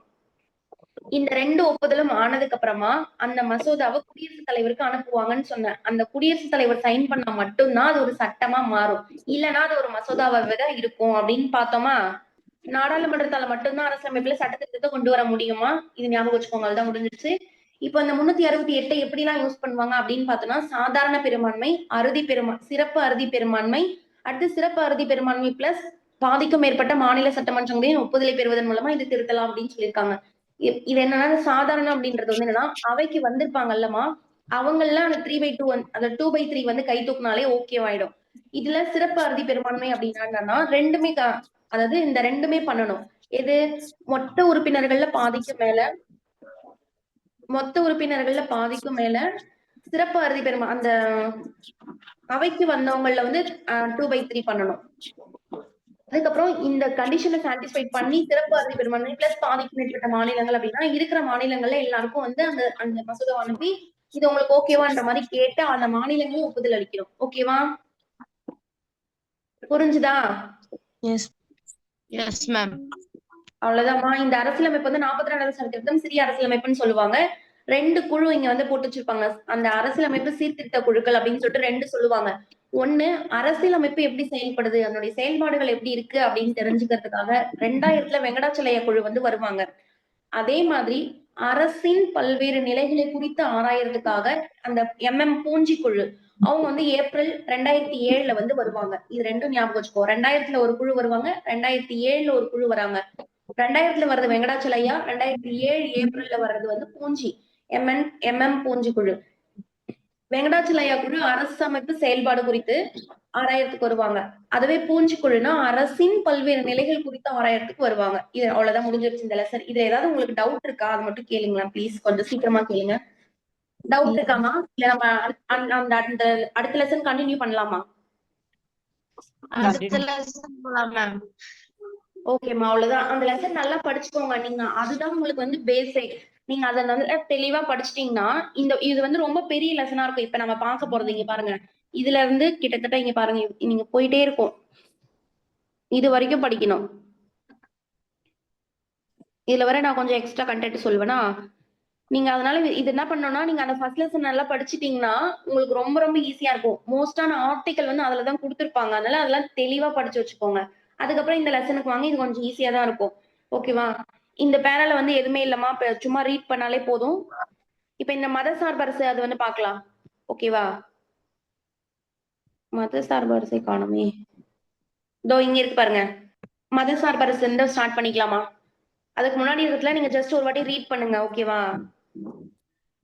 இந்த 2 ஒப்புதலும் ஆனதுக்கு அப்புறமா அந்த மசோதாவை குடியரசுத் தலைவருக்கு அனுப்புவாங்கன்னு சொன்னேன். அந்த குடியரசுத் தலைவர் சைன் பண்ணா மட்டும்தான் அது ஒரு சட்டமா மாறும். இல்லைன்னா அது ஒரு மசோதாவை தான் இருக்கும் அப்படின்னு பார்த்தோமா. நாடாளுமன்றத்தால மட்டும்தான் அரசியலமைப்புல சட்டத்திட்டத்தை கொண்டு வர முடியுமா? இது ஞாபகம் வச்சுக்கோங்க. அதுதான் முடிஞ்சிருச்சு. இப்ப இந்த 368 எப்படி எல்லாம் யூஸ் பண்ணுவாங்க அப்படின்னு பார்த்தோம்னா சாதாரண பெரும்பான்மை, சிறப்பு அறுதி பெரும்பான்மை, அடுத்து சிறப்பு அறுதி பெரும்பான்மை பிளஸ் பாதிக்கும் மேற்பட்ட மாநில சட்டமன்றங்களின் ஒப்புதலை பெறுவதன் மூலமா இது திருத்தலாம் அப்படின்னு சொல்லியிருக்காங்க. இது என்னன்னா சாதாரணம் அப்படின்றது வந்து என்னன்னா அவைக்கு வந்திருப்பாங்கல்லமா, அவங்கெல்லாம் அந்த 3/2 அந்த 2/3 வந்து கை தூக்குனாலே ஓகேவாயிடும். இதுல சிறப்பு அறுதி பெரும்பான்மை அப்படின்னா என்னன்னா ரெண்டுமே அதாவது இந்த 2மே பண்ணணும். எது? மொத்த உறுப்பினர்கள்ல பாதிக்கும் மேல சிறப்பு அறுதி அந்த அவைக்கு வந்தவங்கள்ல வந்து 2/3 பண்ணணும். அதுக்கப்புறம் இந்த கண்டிஷனை சாட்டிஸ்ஃபை பண்ணி சிறப்பு அறுதி பெரும்பான்மை பிளஸ் பாதிக்கும் மேற்பட்ட மாநிலங்கள் அப்படின்னா இருக்கிற மாநிலங்கள்ல எல்லாருக்கும் வந்து அந்த மசோதா அனுப்பி இது உங்களுக்கு ஓகேவான்ற மாதிரி கேட்டு அந்த மாநிலங்களும் ஒப்புதல் அளிக்கணும். ஓகேவா? புரிஞ்சுதா? Yes ma'am. அவ்வளவுதான்மா. இந்த அரசியலமைப்பு வந்து 42வது சட்டத்திருத்தம் சிறிய அரசியலமைப்புன்னு சொல்லுவாங்க. 2 குழு இங்க வந்து போட்டு வச்சிருப்பாங்க. அந்த அரசியலமைப்பு சீர்திருத்த குழுக்கள் அப்படின்னு சொல்லிட்டு 2 சொல்லுவாங்க. ஒண்ணு அரசியலமைப்பு எப்படி செயல்படுது, அதனுடைய செயல்பாடுகள் எப்படி இருக்கு அப்படின்னு தெரிஞ்சுக்கிறதுக்காக 2000ல வெங்கடாச்சலய்யா குழு வந்து வருவாங்க. அதே மாதிரி அரசின் பல்வேறு நிலைகளை குறித்து ஆராயறதுக்காக அந்த பூஞ்சி குழு அவங்க வந்து ஏப்ரல் 2007ல வந்து வருவாங்க. இது 2ம் ஞாபகம் வச்சுக்கோ. 2000ல ஒரு குழு வருவாங்க, 2007ல ஒரு குழு வராங்க. 2000ல வர்றது வெங்கடாச்சலய்யா, 2007 ஏப்ரல்ல வர்றது வந்து பூஞ்சி பூஞ்சி குழு. வெங்கடாச்சலய்யா குழு அரசமைப்பு செயல்பாடு குறித்து ஆராயறதுக்கு வருவாங்க. அதுவே பூஞ்சி குழுனா அரசின் பல்வேறு நிலைகள் குறித்து ஆராயறதுக்கு வருவாங்க. இது அவ்வளவுதான் முடிஞ்சிருச்சு இந்த லெசன். இதுல ஏதாவது உங்களுக்கு டவுட் இருக்கா? அது மட்டும் கேளுங்களேன் ப்ளீஸ். கொஞ்சம் சீக்கிரமா கேளுங்க. டவுட் இருக்காமா? இல்ல நம்ம அந்த அடுத்த லெசன் கண்டினியூ பண்ணலாமா? அடுத்த lesson போலாம் மேம். ஓகேம்மா, அவ்வளவுதான். அந்த லெசன் நல்லா படிச்சுக்கோங்க. நீங்க அதுதான் உங்களுக்கு வந்து பேசிக். நீங்க அத நல்லா தெளிவா படிச்சிட்டீங்கன்னா, இது வந்து ரொம்ப பெரிய லெசனா இருக்கும். இப்ப நம்ம பார்க்க போறது இங்க பாருங்க. இதுல இருந்து கிட்டத்தட்ட இங்க பாருங்க, நீங்க போயிட்டே இருக்கும். இது வரைக்கும் படிக்கணும். இதுல வர நான் கொஞ்சம் எக்ஸ்ட்ரா கண்டென்ட் சொல்லுவேனா, நீங்க அதனால இது என்ன பண்ணணும்னா, நீங்க அந்த ஃபர்ஸ்ட் லெசன் நல்லா படிச்சிட்டீங்கன்னா, உங்களுக்கு ரொம்ப ரொம்ப ஈஸியா இருக்கும். மோஸ்டான ஆர்டிகல் வந்து அதுல தான் குடுத்திருப்பாங்க. அதனால அதெல்லாம் தெளிவா படிச்சு வச்சுக்கோங்க. அதுக்கப்புறம் இந்த லெசனுக்கு வாங்க. இது கொஞ்சம் ஈஸியா தான் இருக்கும். ஓகேவா? இந்த பேரால வந்து எதுவுமே இல்லம்மா. சும்மா ரீட் பண்ணாலே போதும். இப்ப இந்த மதசார்பரசு அது வந்து பார்க்கலாம். ஓகேவா? மதசார்பரசை காணுமே. இதோ இங்க இருக்கு பாருங்க. மதசார்பரசு ஸ்டார்ட் பண்ணிக்கலாமா? அதுக்கு முன்னாடி இருக்கிறதுல நீங்க ஜஸ்ட் ஒரு வாட்டி ரீட் பண்ணுங்க. ஓகேவா?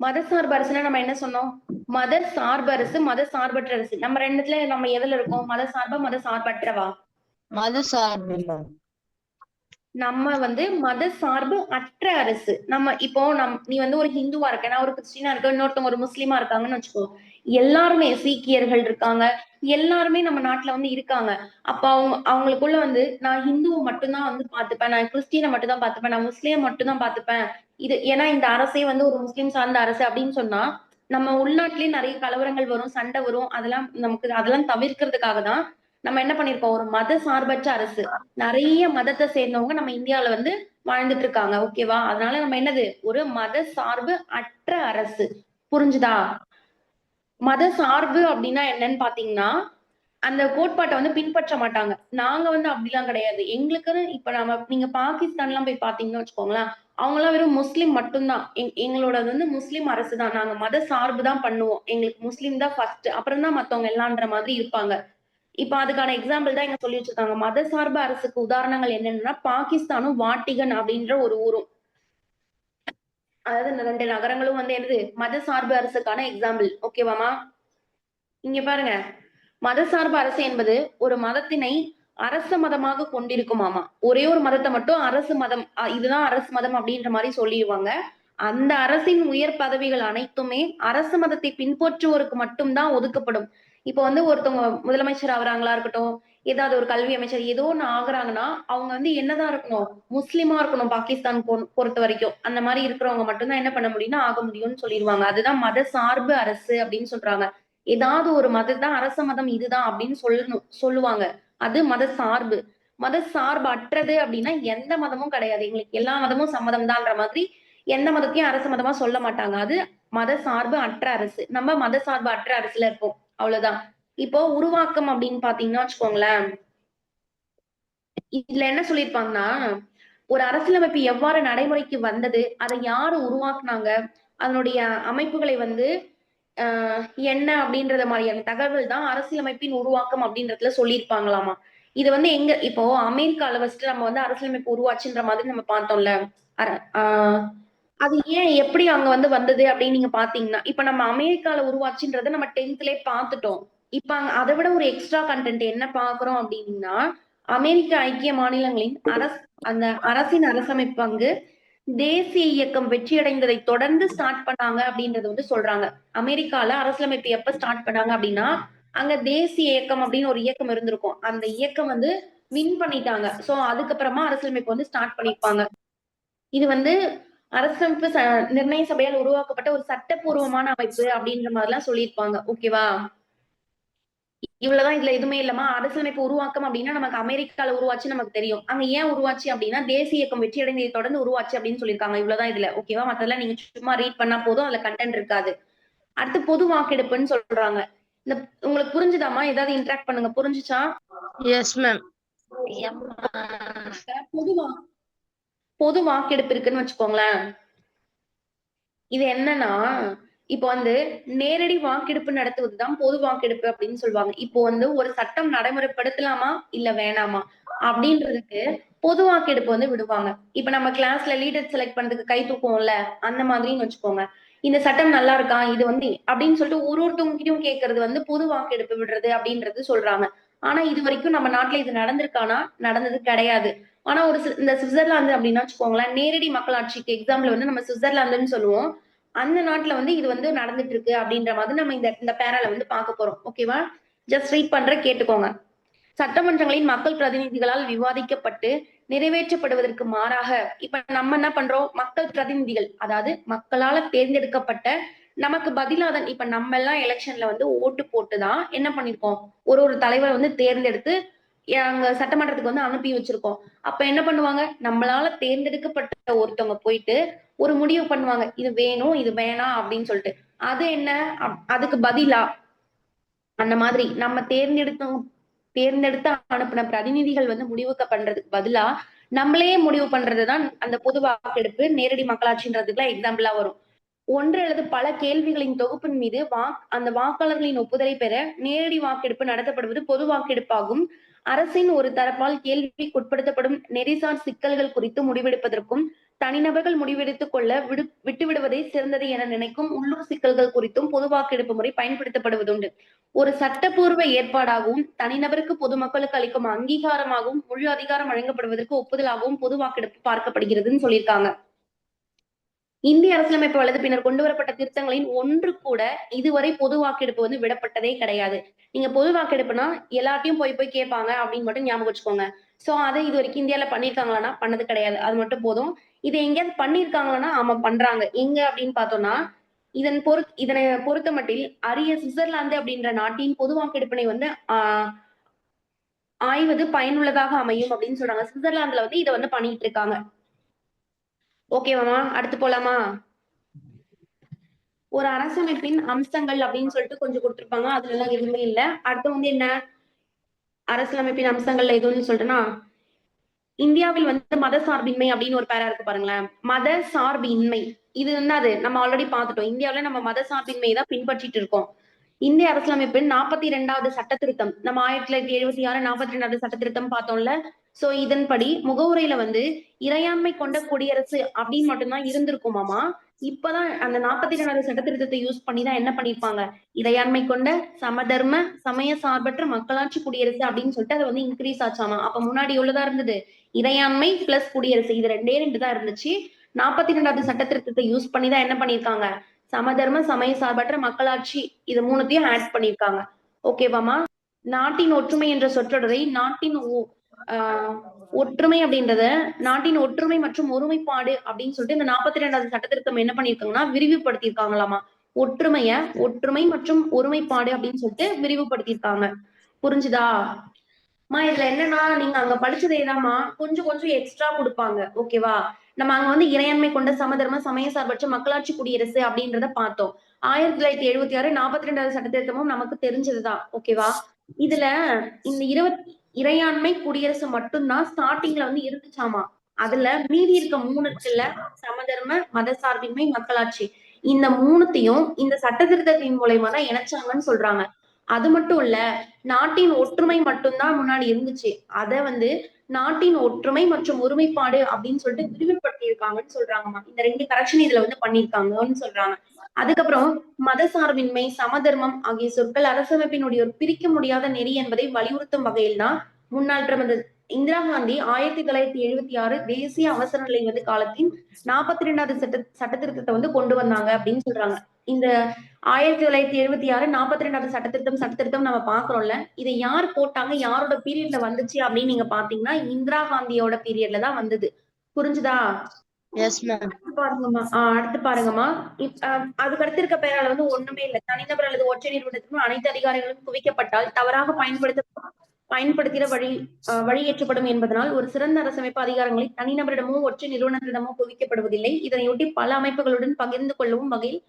மதசார்பு அரசுனா நம்ம என்ன சொன்னோம்? மத சார்பு அரசு, மத சார்பற்ற அரசு. நம்ம ரெண்டுத்துல நம்ம எதுல இருக்கோம்? மத சார்பா, மத சார்பற்றவா? மது சார்பு மேம். நம்ம வந்து மத சார்பு அற்ற அரசு. நம்ம இப்போ நீ வந்து ஒரு ஹிந்துவா இருக்க, நான் ஒரு கிறிஸ்டினா இருக்கேன், இன்னொருத்தவங்க ஒரு முஸ்லீமா இருக்காங்கன்னு வச்சுக்கோ. எல்லாருமே சீக்கியர்கள் இருக்காங்க. எல்லாருமே நம்ம நாட்டுல வந்து இருக்காங்க. அப்ப அவங்களுக்குள்ள வந்து நான் ஹிந்துவை மட்டும்தான் வந்து பாத்துப்பேன், நான் கிறிஸ்டியனை மட்டும் தான் பாத்துப்பேன், நான் முஸ்லீம் மட்டும் தான் பாத்துப்பேன். இது ஏன்னா இந்த அரசே வந்து ஒரு முஸ்லீம் சார்ந்த அரசு அப்படின்னு சொன்னா, நம்ம உள்நாட்டிலேயே நிறைய கலவரங்கள் வரும், சண்டை வரும். அதெல்லாம் தவிர்க்கிறதுக்காக தான் நம்ம என்ன பண்ணிருக்கோம்? ஒரு மத சார்பற்ற அரசு. நிறைய மதத்தை சேர்ந்தவங்க நம்ம இந்தியாவுல வந்து வாழ்ந்துட்டு இருக்காங்க. ஓகேவா? அதனால நம்ம என்னது? ஒரு மத சார்பு அற்ற அரசு. புரிஞ்சுதா? மத சார்பு அப்படின்னா என்னன்னு பாத்தீங்கன்னா, அந்த கோட்பாட்டை வந்து பின்பற்ற மாட்டாங்க. நாங்க வந்து அப்படிலாம் கிடையாது. எங்களுக்குன்னு இப்ப நீங்க பாகிஸ்தான்லாம் போய் பாத்தீங்கன்னு வச்சுக்கோங்களேன், அவங்கலாம் வெறும் முஸ்லிம் மட்டும்தான். எங்களோட வந்து முஸ்லிம் அரசு தான். நாங்க மத சார்பு தான் பண்ணுவோம். எங்களுக்கு முஸ்லிம் தான் ஃபர்ஸ்ட். அப்புறம் தான் மத்தவங்க எல்லான்ற மாதிரி இருப்பாங்க. இப்ப அதுக்கான எக்ஸாம்பிள் தான் இங்க சொல்லி வச்சிருக்காங்க. மதசார்பு அரசுக்கு உதாரணங்கள் என்னன்னா, பாகிஸ்தானும் வாட்டிகன் அப்படின்ற ஒரு ஊரும். அதாவது இந்த 2 நகரங்களும் வந்து என்னது? மதசார்பு அரசுக்கான எக்ஸாம்பிள். ஓகேவாமா? இங்க பாருங்க. மதசார்பு அரசு என்பது ஒரு மதத்தினை அரச மதமாக கொண்டிருக்குமாமா. ஒரே ஒரு மதத்தை மட்டும் அரசு மதம், இதுதான் அரசு மதம் அப்படின்ற மாதிரி சொல்லிடுவாங்க. அந்த அரசின் உயர் பதவிகள் அனைத்துமே அரசு மதத்தை பின்பற்றுவோருக்கு மட்டும்தான் ஒதுக்கப்படும். இப்ப வந்து ஒருத்தவங்க முதலமைச்சர் ஆகுறாங்களா இருக்கட்டும், ஏதாவது ஒரு கல்வி அமைச்சர் ஏதோ ஒண்ணு ஆகுறாங்கன்னா, அவங்க வந்து என்னதான் இருக்கணும்? முஸ்லிமா இருக்கணும். பாகிஸ்தான் பொறுத்த வரைக்கும் அந்த மாதிரி இருக்கிறவங்க மட்டும்தான் என்ன பண்ண முடியும்னா ஆக முடியும்னு சொல்லிடுவாங்க. அதுதான் மத சார்பு அரசு அப்படின்னு சொல்றாங்க. ஏதாவது ஒரு மதம் அரச மதம் இதுதான் அப்படின்னு சொல்லுவாங்க. அது மத சார்பு. மத சார்பு அற்றது அப்படின்னா எந்த மதமும் கிடையாது. எங்களுக்கு எல்லா மதமும் சம்மதம் தான்ற மாதிரி எந்த மதத்தையும் அரச மதமா சொல்ல மாட்டாங்க. அது மத சார்பு அற்ற அரசு. நம்ம மத சார்பு அற்ற அரசுல இருப்போம். அவ்வளவுதான். இப்போ உருவாக்கம் அப்படின்னு பாத்தீங்கன்னா வச்சுக்கோங்களேன், இதுல என்ன சொல்லியிருப்பாங்கன்னா, ஒரு அரசியலமைப்பு எவ்வாறு நடைமுறைக்கு வந்தது, அதை யாரு உருவாக்குனாங்க, அதனுடைய அமைப்புகளை வந்து என்ன அப்படின்றத மாதிரியான தகவல் தான் அரசியலமைப்பின் உருவாக்கம் அப்படின்றதுல சொல்லியிருப்பாங்களாமா. இது வந்து எங்க இப்போ அமெரிக்கால ஃபர்ஸ்ட் நம்ம வந்து அரசியலமைப்பு உருவாச்சுன்ற மாதிரி நம்ம பார்த்தோம்ல. அது ஏன் எப்படி அங்க வந்து வந்தது அப்படின்னு நீங்க பாத்தீங்கன்னா, இப்ப நம்ம அமெரிக்கால உருவாச்சுன்றத நம்ம 10த்லயே பார்த்துட்டோம். இப்ப அதை விட ஒரு எக்ஸ்ட்ரா கண்டென்ட் என்ன பாக்குறோம் அப்படின்னா, அமெரிக்க ஐக்கிய மாநிலங்களின் அந்த அரசின் அரசமைப்பு பங்கு தேசிய இயக்கம் வெற்றியடைந்ததை தொடர்ந்து ஸ்டார்ட் பண்ணாங்க அப்படின்றத வந்து சொல்றாங்க. அமெரிக்கால அரசியலமைப்பு எப்ப ஸ்டார்ட் பண்ணாங்க அப்படின்னா, அங்க தேசிய இயக்கம் அப்படின்னு ஒரு இயக்கம் இருந்திருக்கும். அந்த இயக்கம் வந்து வின் பண்ணிட்டாங்க. சோ அதுக்கப்புறமா அரசியலமைப்பு வந்து ஸ்டார்ட் பண்ணிருப்பாங்க. இது வந்து அரசமைப்பு நிர்ணய சபையால் உருவாக்கப்பட்ட ஒரு சட்டப்பூர்வமான அமைப்பு அப்படின்ற மாதிரி எல்லாம் சொல்லியிருப்பாங்க. ஓகேவா? இவ்வளவுதான். இதுல எதுவுமே இல்லமா. அரசியலமைப்பு உருவாக்கம் அப்படின்னா நமக்கு அமெரிக்கால உருவாச்சு நமக்கு தெரியும். அங்க ஏன் உருவாச்சு அப்படின்னா தேசிய இயக்கம் வெற்றி அடைந்ததை தொடர்ந்து உருவாச்சு அப்படின்னு சொல்லியிருக்காங்க. இவ்வளவுதான் இதுல. ஓகேவா? மத்ததெல்லாம் நீங்க சும்மா ரீட் பண்ணா போதும். அதுல கண்டென்ட் இருக்காது. அடுத்து பொது வாக்கெடுப்புன்னு சொல்றாங்க. இந்த உங்களுக்கு புரிஞ்சுதாமா? ஏதாவது இன்டராக்ட் பண்ணுங்க. புரிஞ்சுச்சா? Yes ma'am. பொது வாக்கெடுப்பு இருக்குன்னு வச்சுக்கோங்களேன். இது என்னன்னா, இப்போ வந்து நேரடி வாக்கெடுப்பு நடத்துவதுதான் பொது வாக்கெடுப்பு அப்படின்னு சொல்லுவாங்க. இப்போ வந்து ஒரு சட்டம் நடைமுறைப்படுத்தலாமா இல்ல வேணாமா அப்படின்றதுக்கு பொது வாக்கெடுப்பு வந்து விடுவாங்க. இப்ப நம்ம கிளாஸ்ல லீடர் செலக்ட் பண்றதுக்கு கை தூக்குவோம்ல, அந்த மாதிரின்னு வச்சுக்கோங்க. இந்த சட்டம் நல்லா இருக்கா, இது வந்து அப்படின்னு சொல்லிட்டு ஒருத்தவங்ககிட்டயும் கேட்கறது வந்து பொது வாக்கெடுப்பு விடுறது அப்படின்றது சொல்றாங்க. ஆனா இது வரைக்கும் நம்ம நாட்டுல இது நடந்திருக்கானா? நடந்தது கிடையாது. ஆனா இந்த சுவிட்சர்லாந்து அப்படின்னு வச்சுக்கோங்களேன், நேரடி மக்களாட்சிக்கு எக்ஸாம்பிள் வந்து நம்ம சுவிட்சர்லாந்துன்னு சொல்லுவோம். அந்த நாட்டுல வந்து இது வந்து நடந்துட்டு இருக்கு அப்படின்ற மாதிரி நம்ம இந்த பேரால வந்து பார்க்க போறோம். ஓகேவா? ஜஸ்ட் ரீட் பண்ற கேட்டுக்கோங்க. சட்டமன்றங்களின் மக்கள் பிரதிநிதிகளால் விவாதிக்கப்பட்டு நிறைவேற்றப்படுவதற்கு மாறாக இப்ப நம்ம என்ன பண்றோம்? மக்கள் பிரதிநிதிகள், அதாவது மக்களால தேர்ந்தெடுக்கப்பட்ட நமக்கு பதிலாக இப்ப நம்ம எல்லாம் எலெக்ஷன்ல வந்து ஓட்டு போட்டுதான் என்ன பண்ணிருக்கோம்? ஒரு தலைவரை வந்து தேர்ந்தெடுத்து அங்க சட்டமன்றத்துக்கு வந்து அனுப்பி வச்சிருக்கோம். அப்ப என்ன பண்ணுவாங்க? நம்மளால தேர்ந்தெடுக்கப்பட்ட ஒருத்தவங்க போயிட்டு ஒரு முடிவு பண்ணுவாங்க. இது வேணும், இது வேணாம் அப்படின்னு சொல்லிட்டு. அது என்ன? அதுக்கு பதிலா அந்த மாதிரி நம்ம தேர்ந்தெடுத்து அனுப்பின பிரதிநிதிகள் வந்து முடிவுக்கு பண்றதுக்கு பதிலா நம்மளே முடிவு பண்றதுதான் அந்த பொது வாக்கெடுப்பு, நேரடி மக்களாட்சின்றதுக்குலாம் எக்ஸாம்பிளா வரும். ஒன்று அல்லது பல கேள்விகளின் தொகுப்பின் மீது அந்த வாக்காளர்களின் ஒப்புதலை பெற நேரடி வாக்கெடுப்பு நடத்தப்படுவது பொது வாக்கெடுப்பாகும். அரசின் ஒரு தரப்பால் கேள்விக்குட்படுத்தப்படும் நெறிசார் சிக்கல்கள் குறித்து முடிவெடுப்பதற்கும் தனிநபர்கள் முடிவெடுத்துக் கொள்ள விட்டுவிடுவதே சிறந்தது என நினைக்கும் உள்ளூர் சிக்கல்கள் குறித்தும் பொது வாக்கெடுப்பு முறை பயன்படுத்தப்படுவதுண்டு. ஒரு சட்டப்பூர்வ ஏற்பாடாகவும் தனிநபருக்கு பொதுமக்களுக்கு அளிக்கும் அங்கீகாரமாகவும் முழு அதிகாரம் வழங்கப்படுவதற்கு ஒப்புதலாகவும் பொது வாக்கெடுப்பு பார்க்கப்படுகிறதுன்னு சொல்லியிருக்காங்க. இந்திய அரசியலமைப்பு வலது பின்னர் கொண்டு வரப்பட்ட திருத்தங்களின் ஒன்று கூட இதுவரை பொது வாக்கெடுப்பு வந்து விடப்பட்டதே கிடையாது. நீங்க பொது வாக்கெடுப்புனா எல்லாத்தையும் போய் கேட்பாங்க அப்படின்னு மட்டும் ஞாபகம் வச்சுக்கோங்க. சோ அதை இது வரைக்கும் இந்தியால பண்ணிருக்காங்களான்னா பண்ணது கிடையாது. அது மட்டும் போதும். இதை எங்கேயாவது பண்ணிருக்காங்கன்னா ஆமா பண்றாங்க. எங்க அப்படின்னு பார்த்தோம்னா இதனை பொறுத்த மட்டில் அரிய சுவிட்சர்லாந்து அப்படின்ற நாட்டின் பொது வாக்கெடுப்பினை வந்து ஆய்வது பயனுள்ளதாக அமையும் அப்படின்னு சொல்றாங்க. சுவிட்சர்லாந்துல வந்து இதை வந்து பண்ணிட்டு இருக்காங்க. ஓகேவாமா? அடுத்து போலாமா? ஒரு அரசமைப்பின் அம்சங்கள் அப்படின்னு சொல்லிட்டு கொஞ்சம் கொடுத்திருப்பாங்க. அதுல எல்லாம் எதுவுமே இல்ல. அடுத்து வந்து என்ன? அரசியலமைப்பின் அம்சங்கள்ல எதுவும் சொல்லிட்டுன்னா இந்தியாவில் வந்து மத சார்பின்மை அப்படின்னு ஒரு பேரா இருக்கு பாருங்களேன். மத சார்பின்மை இது வந்து அது நம்ம ஆல்ரெடி பார்த்துட்டோம். இந்தியாவில நம்ம மத சார்பின்மை தான் பின்பற்றிட்டு இருக்கோம். இந்திய அரசியலமைப்பின் 42வது சட்ட திருத்தம் நம்ம 1976 42வது சட்ட திருத்தம் பார்த்தோம்ல. சோ இதன்படி முகவுரையில வந்து இறையாண்மை கொண்ட குடியரசு அப்படின்னு மட்டும்தான் இருந்திருக்குமாமா. இப்பதான் அந்த 42வது சட்ட திருத்தத்தை யூஸ் பண்ணிதான் என்ன பண்ணிருப்பாங்க? இறையாண்மை கொண்ட சமதர்ம சமய சார்பற்ற மக்களாட்சி குடியரசு அப்படின்னு சொல்லிட்டு அதை வந்து இன்க்ரீஸ் ஆச்சாமா. அப்ப முன்னாடி எவ்வளவுதான் இருந்தது? இறையாண்மை பிளஸ் குடியரசு இது ரெண்டு தான் இருந்துச்சு. 42வது சட்ட திருத்தத்தை யூஸ் பண்ணிதான் என்ன பண்ணிருக்காங்க? சமதர்ம சமய சார்பற்ற மக்களாட்சி இது மூணுத்தையும் ஆட் பண்ணிருக்காங்க. ஓகேவாமா? நாட்டின் ஒற்றுமை என்ற சொற்றொடரை நாட்டின் ஒற்றுமை அப்படின்றத நாட்டின் ஒற்றுமை மற்றும் ஒருமைப்பாடு அப்படின்னு சொல்லிட்டு இந்த 42வது சட்ட திருத்தம் என்ன பண்ணிருக்காங்கன்னா விரிவுபடுத்தியிருக்காங்களாமா. ஒற்றுமை மற்றும் ஒருமைப்பாடு அப்படின்னு சொல்லிட்டு விரிவுபடுத்தியிருக்காங்க. புரிஞ்சுதா? இதுல என்னன்னா நீங்க அங்க படிச்சதேதாம்மா கொஞ்சம் எக்ஸ்ட்ரா கொடுப்பாங்க. ஓகேவா? நம்ம அங்க வந்து இறையாண்மை கொண்ட சமதர்ம சமய சார்பற்ற மக்களாட்சி குடியரசு அப்படின்றத பார்த்தோம். 1976 42வது சட்ட திருத்தமும் நமக்கு தெரிஞ்சதுதான். ஓகேவா? இதுல இந்த இறையாண்மை குடியரசு மட்டும்தான் ஸ்டார்டிங்ல வந்து இருந்துச்சாமா. அதுல மீதி இருக்க 3 இருக்குல்ல, சமதர்ம மத சார்பின்மை மக்களாட்சி, இந்த மூணுத்தையும் இந்த சட்ட திருத்தத்தின் மூலயமா தான் இணைச்சாங்கன்னு சொல்றாங்க. அது மட்டும் இல்ல, நாட்டின் ஒற்றுமை மட்டும்தான் முன்னாடி இருந்துச்சு. அத வந்து நாட்டின் ஒற்றுமை மற்றும் ஒருமைப்பாடு அப்படின்னு சொல்லிட்டு விரிவுபடுத்தி இருக்காங்கன்னு சொல்றாங்கம்மா. இந்த 2 கரெக்ஷன் இதுல வந்து பண்ணிருக்காங்கன்னு சொல்றாங்க. அதுக்கப்புறம் மத சார்பின்மை, சமதர்மம் ஆகிய சொற்கள் அரசமைப்பினுடைய ஒரு பிரிக்க முடியாத நெறி என்பதை வலியுறுத்தும் வகையில் தான் முன்னாள் பிரதமர் இந்திரா காந்தி 1976 தேசிய அவசர நிலை வந்து காலத்தின் 42வது சட்ட திருத்தத்தை வந்து கொண்டு வந்தாங்க அப்படின்னு சொல்றாங்க. இந்த 1976 42வது சட்ட திருத்தம் நம்ம பாக்குறோம்ல. இதை யார் போட்டாங்க, யாரோட பீரியட்ல வந்துச்சு அப்படின்னு நீங்க பாத்தீங்கன்னா இந்திரா காந்தியோட பீரியட்ல தான் வந்தது. புரிஞ்சுதா? அடுத்து பாருங்கம்மா. அதுக்கு அடுத்து இருக்க பேரால வந்து ஒண்ணுமே இல்லை. தனிநபர் அல்லது ஒற்றை நிறுவனத்திற்கும் அனைத்து அதிகாரங்களும் குவிக்கப்பட்டால் தவறாக பயன்படுத்திட வழியேற்றப்படும் என்பதனால் ஒரு சிறந்த அரசமைப்பு அதிகாரங்களை தனிநபரிடமோ ஒற்றை நிறுவனத்திடமோ குவிக்கப்படுவதில்லை. இதனையொட்டி பல அமைப்புகளுடன் பகிர்ந்து கொள்ளவும் வகையில்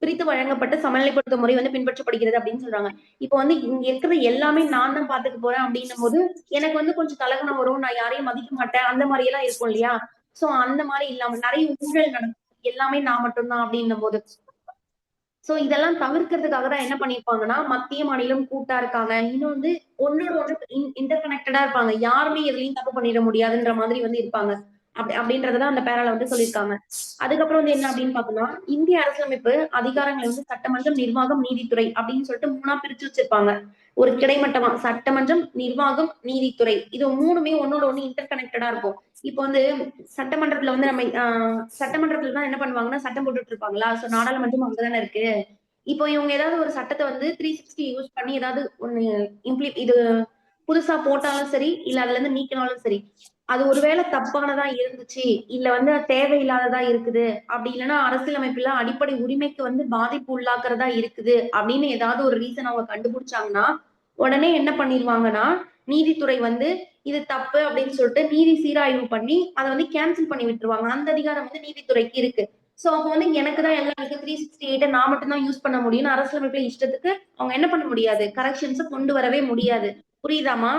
பிரித்து வழங்கப்பட்ட சமநிலைப்படுத்தும் முறை வந்து பின்பற்றப்படுகிறது அப்படின்னு சொல்றாங்க. இப்ப வந்து இங்க இருக்கிற எல்லாமே நான் தான் பாத்துக்க போறேன் அப்படின்னும் போது எனக்கு வந்து கொஞ்சம் தலகணம் வரும், நான் யாரையும் மதிக்க மாட்டேன், அந்த மாதிரி எல்லாம் இருக்கும் இல்லையா? சோ அந்த மாதிரி இல்லாம நிறைய ஊழல் நடக்கும், எல்லாமே நான் மட்டும்தான் அப்படின்னும் போது சோ இதெல்லாம் தவிர்க்கிறதுக்காக தான் என்ன பண்ணிருப்பாங்கன்னா மத்திய மாநிலம் கூட்டா இருக்காங்க. இன்னும் வந்து ஒன்னோட ஒன்று இன்டர் கனெக்டடா இருப்பாங்க. யாருமே எதுலையும் தப்பு பண்ணிட முடியாதுன்ற மாதிரி வந்து இருப்பாங்க. அப்படின்றதான் அந்த பேரால வந்து சொல்லியிருக்காங்க. அதுக்கப்புறம் வந்து என்ன அப்படின்னு பார்த்தோம்னா, இந்திய அரசியலமைப்பு அதிகாரங்களை வந்து சட்டமன்றம், நிர்வாகம், நீதித்துறை அப்படின்னு சொல்லிட்டு 3ஆ பிரிச்சு வச்சிருப்பாங்க. ஒரு கிடைமட்டமா சட்டமன்றம், நிர்வாகம், நீதித்துறை. இது 3மே ஒண்ணோட ஒண்ணு இன்டர் கனெக்டடா இருக்கும். இப்போ வந்து சட்டமன்றத்துல வந்து நம்ம சட்டமன்றத்துல தான் என்ன பண்ணுவாங்கன்னா, சட்டம் போட்டுட்டு இருப்பாங்களா? சோ நாடாளுமன்றம் அங்கதானே இருக்கு. இப்போ இவங்க ஏதாவது ஒரு சட்டத்த வந்து 360 யூஸ் பண்ணி ஏதாவது ஒண்ணு இது புதுசா போட்டாலும் சரி, இல்ல அதுல இருந்து நீக்கினாலும் சரி, அது ஒருவேளை தப்பானதா இருந்துச்சு, இல்ல வந்து அது தேவையில்லாததா இருக்குது, அப்படி இல்லைன்னா அரசியலமைப்புல அடிப்படை உரிமைக்கு வந்து பாதிப்பு உள்ளாக்குறதா இருக்குது அப்படின்னு ஏதாவது ஒரு ரீசன் அவங்க கண்டுபிடிச்சாங்கன்னா, உடனே என்ன பண்ணிருவாங்கன்னா, நீதித்துறை வந்து இது தப்பு அப்படின்னு சொல்லிட்டு நீதி சீராய்வு பண்ணி அதை வந்து கேன்சல் பண்ணி விட்டுருவாங்க. அந்த அதிகாரம் வந்து நீதித்துறைக்கு இருக்கு. சோ அப்ப வந்து எனக்கு தான் எல்லாம் இருக்கு 368 நான் மட்டும் தான் யூஸ் பண்ண முடியும்னு அரசியலமைப்புல இஷ்டத்துக்கு அவங்க என்ன பண்ண முடியாது, கரெக்ஷன்ஸ் கொண்டு வரவே முடியாது. புரியுதாமா?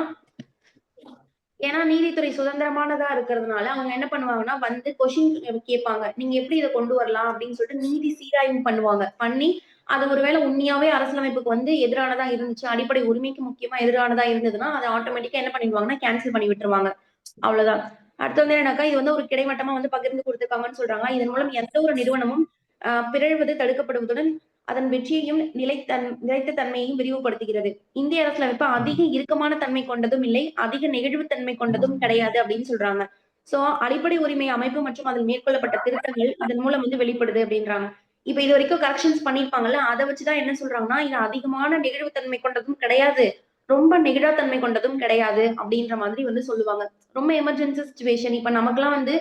ஏன்னா நீதித்துறை சுதந்திரமானதா இருக்கிறதுனால அவங்க என்ன பண்ணுவாங்கன்னா வந்து கொஸ்டின் கேட்பாங்க, நீங்க எப்படி இதை கொண்டு வரலாம் அப்படின்னு சொல்லிட்டு நீதி சீராய்வு பண்ணுவாங்க. பண்ணி அது ஒருவேளை உண்மையாவே அரசியலமைப்புக்கு வந்து எதிரானதா இருந்துச்சு, அடிப்படை உரிமைக்கு முக்கியமா எதிரானதா இருந்ததுன்னா அதை ஆட்டோமேட்டிக்கா என்ன பண்ணிடுவாங்கன்னா கேன்சல் பண்ணி விட்டுருவாங்க. அவ்வளவுதான். அடுத்து வந்து என்னன்னாக்கா, இது வந்து ஒரு கிடைமட்டமா வந்து பகிர்ந்து கொடுத்திருக்காங்கன்னு சொல்றாங்க. இதன் மூலம் எந்த ஒரு நிறுவனமும் பிறழ்வது தடுக்கப்படுவதுடன் அதன் வெற்றியையும் நிலைத்த தன்மையையும் விரிவுபடுத்துகிறது. இந்திய அரசியலமைப்பு அதிக இறுக்கமான தன்மை கொண்டதும் இல்லை, அதிக நெகிழ்வுத்தன்மை கொண்டதும் கிடையாது அப்படின்னு சொல்றாங்க. சோ அடிப்படை உரிமை அமைப்பு மற்றும் அதில் மேற்கொள்ளப்பட்ட திருத்தங்கள் இதன் மூலம் வந்து வெளிப்படுது அப்படின்றாங்க. இப்ப இது வரைக்கும் கரெக்ஷன்ஸ் பண்ணிருப்பாங்கல்ல, அதை வச்சுதான் என்ன சொல்றாங்கன்னா, இது அதிகமான நெகிழ்வுத்தன்மை கொண்டதும் கிடையாது, ரொம்ப நெகிழாத்தன்மை கொண்டதும் கிடையாது அப்படின்ற மாதிரி வந்து சொல்லுவாங்க. ரொம்ப எமர்ஜென்சி சுச்சுவேஷன். இப்ப நமக்கெல்லாம் வந்து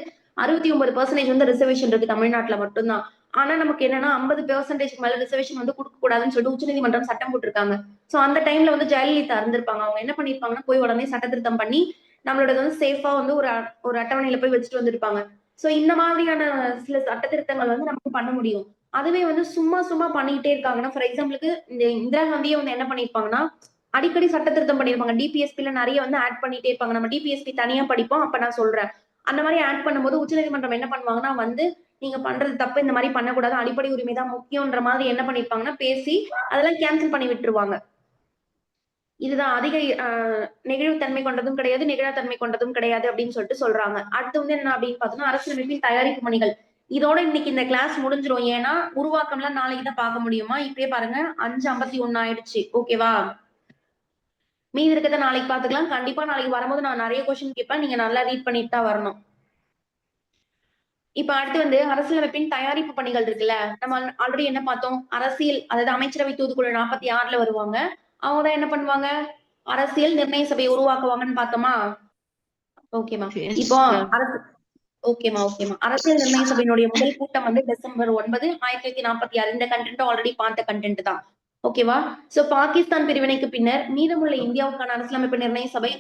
69% வந்து ரிசர்வேஷன் இருக்கு தமிழ்நாட்டுல மட்டும்தான். ஆனா நமக்கு என்னன்னா 50% மேல ரிசர்வேஷன் வந்து கொடுக்க கூடாதுன்னு சொல்லிட்டு உச்சநீதிமன்றம் சட்டம் போட்டிருக்காங்க. சோ அந்த டைம்ல வந்து ஜெயலலிதா இருந்திருப்பாங்க. அவங்க என்ன பண்ணிருப்பாங்கன்னா, போய் உடனே சட்ட திருத்தம் பண்ணி நம்மளோட வந்து சேஃபா வந்து ஒரு அட்டவணையில போய் வச்சுட்டு வந்திருப்பாங்க. சோ இந்த மாதிரியான சில சட்ட திருத்தங்கள் வந்து நமக்கு பண்ண முடியும். அதுவே வந்து சும்மா சும்மா பண்ணிக்கிட்டே இருக்காங்கன்னா, ஃபார் எக்ஸாம்பிளுக்கு இந்த இந்திரா காந்தியே வந்து என்ன பண்ணிருப்பாங்கன்னா, அடிக்கடி சட்ட திருத்தம் பண்ணிருப்பாங்க. டிபிஎஸ்பில நிறைய வந்து ஆட் பண்ணிட்டே இருப்பாங்க. நம்ம டிபிஎஸ்பி தனியா படிப்போம். அப்ப நான் சொல்றேன். அந்த மாதிரி ஆட் பண்ணும்போது உச்சநீதிமன்றம் என்ன பண்ணுவாங்கன்னா வந்து, நீங்க பண்றது தப்பு, இந்த மாதிரி பண்ணக்கூடாது, அடிப்படை உரிமை தான் முக்கியம்ன்ற மாதிரி என்ன பண்ணிருப்பாங்கன்னா பேசி அதெல்லாம் கேன்சல் பண்ணி விட்டுருவாங்க. இதுதான் அதிக நெகிழ்வுத்தன்மை கொண்டதும் கிடையாது, நெகிழாத்தன்மை கொண்டதும் கிடையாது அப்படின்னு சொல்லிட்டு சொல்றாங்க. அடுத்து வந்து என்ன அப்படின்னு பார்த்தோம்னா, அரசியலமைப்பின் தயாரிப்பு பணிகள். இதோட இன்னைக்கு இந்த கிளாஸ் முடிஞ்சிரும். ஏன்னா உருவாக்கம்லாம் நாளைக்கு தான் பார்க்க முடியுமா? இப்பயே பாருங்க 5:51 ஆயிடுச்சு. ஓகேவா? மீதி இருக்கிறத நாளைக்கு பாத்துக்கலாம். கண்டிப்பா நாளைக்கு வரும்போது நான் நிறைய கொஸ்டின் கேட்பேன். நீங்க நல்லா ரீட் பண்ணிட்டு தான் வரணும். இப்ப அடுத்து வந்து அரசியலமைப்பின் தயாரிப்பு பணிகள் இருக்குல்ல, நம்ம ஆல்ரெடி என்ன பார்த்தோம், அரசியல் அதாவது அமைச்சரவை தூதுக்குழு 46ல வருவாங்க. அவங்கதான் என்ன பண்ணுவாங்க, அரசியல் நிர்ணய சபையை உருவாக்குவாங்கன்னு பார்த்தோமா? ஓகேமா. இப்போ ஓகேமா. அரசியல் நிர்ணய சபையினுடைய முதல் கூட்டம் வந்து டிசம்பர் 9, 1946. இந்த கண்டென்ட் ஆல்ரெடி பார்த்த கண்டென்ட் தான். ஓகேவா? சோ பாகிஸ்தான் பிரிவினைக்கு பின்னர் மீதமுள்ள இந்தியாவுக்கான அரசியலமைப்பு நிர்ணய சபை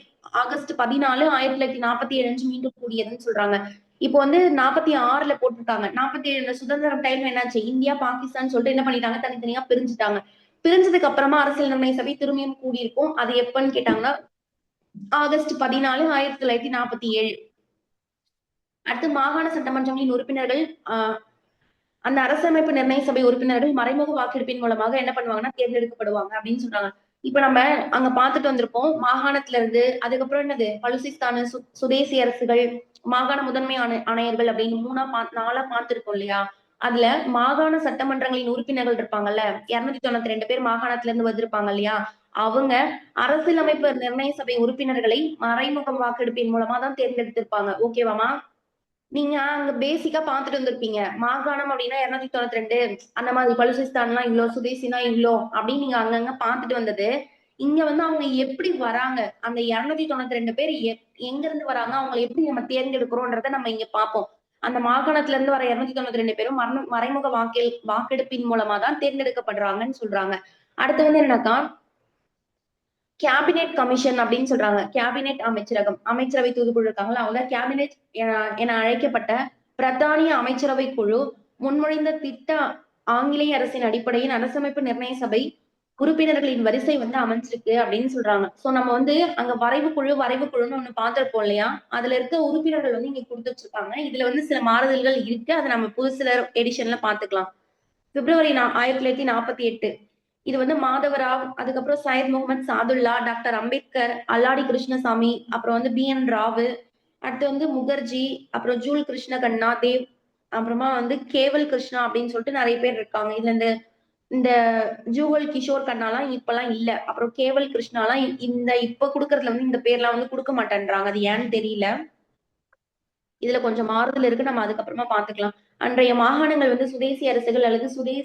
ஆகஸ்ட் 14, 1947 மீண்டும் கூடியதுன்னு சொல்றாங்க. இப்போ வந்து 46ல போட்டிருக்காங்க. 47 சுதந்திரம் டைம் என்னாச்சு, இந்தியா பாகிஸ்தான் சொல்லிட்டு என்ன பண்ணிட்டாங்க, தனித்தனியா பிரிஞ்சுட்டாங்க. பிரிஞ்சதுக்கு அப்புறமா அரசியல் நிர்ணய சபை திரும்பியும் கூடியிருக்கும். அது எப்பன்னு கேட்டாங்கன்னா ஆகஸ்ட் 14, 1947. அடுத்து மாகாண சட்டமன்றங்களின் உறுப்பினர்கள் அந்த அரசமைப்பு நிர்ணய சபை உறுப்பினர்கள் மறைமுக வாக்கெடுப்பின் மூலமாக என்ன பண்ணுவாங்கன்னா தேர்ந்தெடுக்கப்படுவாங்க அப்படின்னு சொல்றாங்க. இப்ப நம்ம அங்க பாத்துட்டு வந்திருப்போம். மாகாணத்துல இருந்து அதுக்கப்புறம் என்னது பலுசிஸ்தானு, சுதேசி அரசுகள், மாகாண முதன்மை ஆணையர்கள் அப்படின்னு 4ஆ பார்த்திருக்கோம் இல்லையா? அதுல மாகாண சட்டமன்றங்களின் உறுப்பினர்கள் இருப்பாங்கல்ல, 292 பேர் மாகாணத்துல இருந்து வந்திருப்பாங்க இல்லையா? அவங்க அரசியலமைப்பு நிர்ணய சபை உறுப்பினர்களை மறைமுக வாக்கெடுப்பின் மூலமா தான் தேர்ந்தெடுத்திருப்பாங்க. ஓகேவாமா? நீங்க அங்க பேசிக்கா பாத்துட்டு வந்திருப்பீங்க. மாகாணம் அப்படின்னா 292 அந்த மாதிரி, பலுசிஸ்தான்லாம் இவ்ளோ, சுதேசினா இவ்ளோ அப்படின்னு நீங்க அங்கங்க பாத்துட்டு வந்தது. இங்க வந்து அவங்க எப்படி வராங்க, அந்த 292 பேர் எங்க இருந்து வராங்க, அவங்களை எப்படி நம்ம தேர்ந்தெடுக்கிறோம்ன்றத நம்ம இங்க பார்ப்போம். அந்த மாகாணத்துல இருந்து வர 292 பேரும் மறைமுக வாக்கெடுப்பின் மூலமா தான் தேர்ந்தெடுக்கப்படுறாங்கன்னு சொல்றாங்க. அடுத்து வந்து என்னன்னாக்கா, கேபினெட் கமிஷன் அப்படின்னு சொல்றாங்க. கேபினெட் அமைச்சரகம், அமைச்சரவை தூதுக்குழு இருக்காங்களா, அவங்க கேபினெட் என அழைக்கப்பட்ட பிரதானிய அமைச்சரவை குழு முன்மொழிந்த திட்ட ஆங்கிலேய அரசின் அடிப்படையில் அரசமைப்பு நிர்ணய சபை உறுப்பினர்களின் வரிசை வந்து அமைஞ்சிருக்கு அப்படின்னு சொல்றாங்க. சோ நம்ம வந்து அங்க வரைவு குழுன்னு ஒண்ணு பார்த்திருப்போம் இல்லையா? அதுல இருக்க உறுப்பினர்கள் வந்து இங்க கொடுத்து வச்சிருக்காங்க. இதுல வந்து சில மாறுதல்கள் இருக்கு. அதை நம்ம புதுசுல எடிஷன்ல பாத்துக்கலாம். பிப்ரவரி 1948 இது வந்து மாதவராவ், அதுக்கப்புறம் சையத் முகமது சாதுல்லா, டாக்டர் அம்பேத்கர், அல்லாடி கிருஷ்ணசாமி, அப்புறம் வந்து பி.என். ராவு, அடுத்து வந்து முகர்ஜி, அப்புறம் ஜூல் கிருஷ்ண கண்ணா, தேவ், அப்புறமா வந்து கேவல் கிருஷ்ணா அப்படின்னு சொல்லிட்டு நிறைய பேர் இருக்காங்க. இதுல இந்த இந்த ஜூவல் கிஷோர் கண்ணாலாம் இப்பெல்லாம் இல்ல. அப்புறம் கேவல் கிருஷ்ணாலாம் இந்த இப்ப குடுக்கறதுல வந்து இந்த பேர்லாம் வந்து குடுக்க மாட்டேன்றாங்க. அது ஏன்னு தெரியல. இதுல கொஞ்சம் மாறுதல் இருக்கு. நம்ம அதுக்கப்புறமா பார்த்துக்கலாம். அன்றைய மாகாணங்கள் வந்து சுதேசி அரசுகள் அல்லது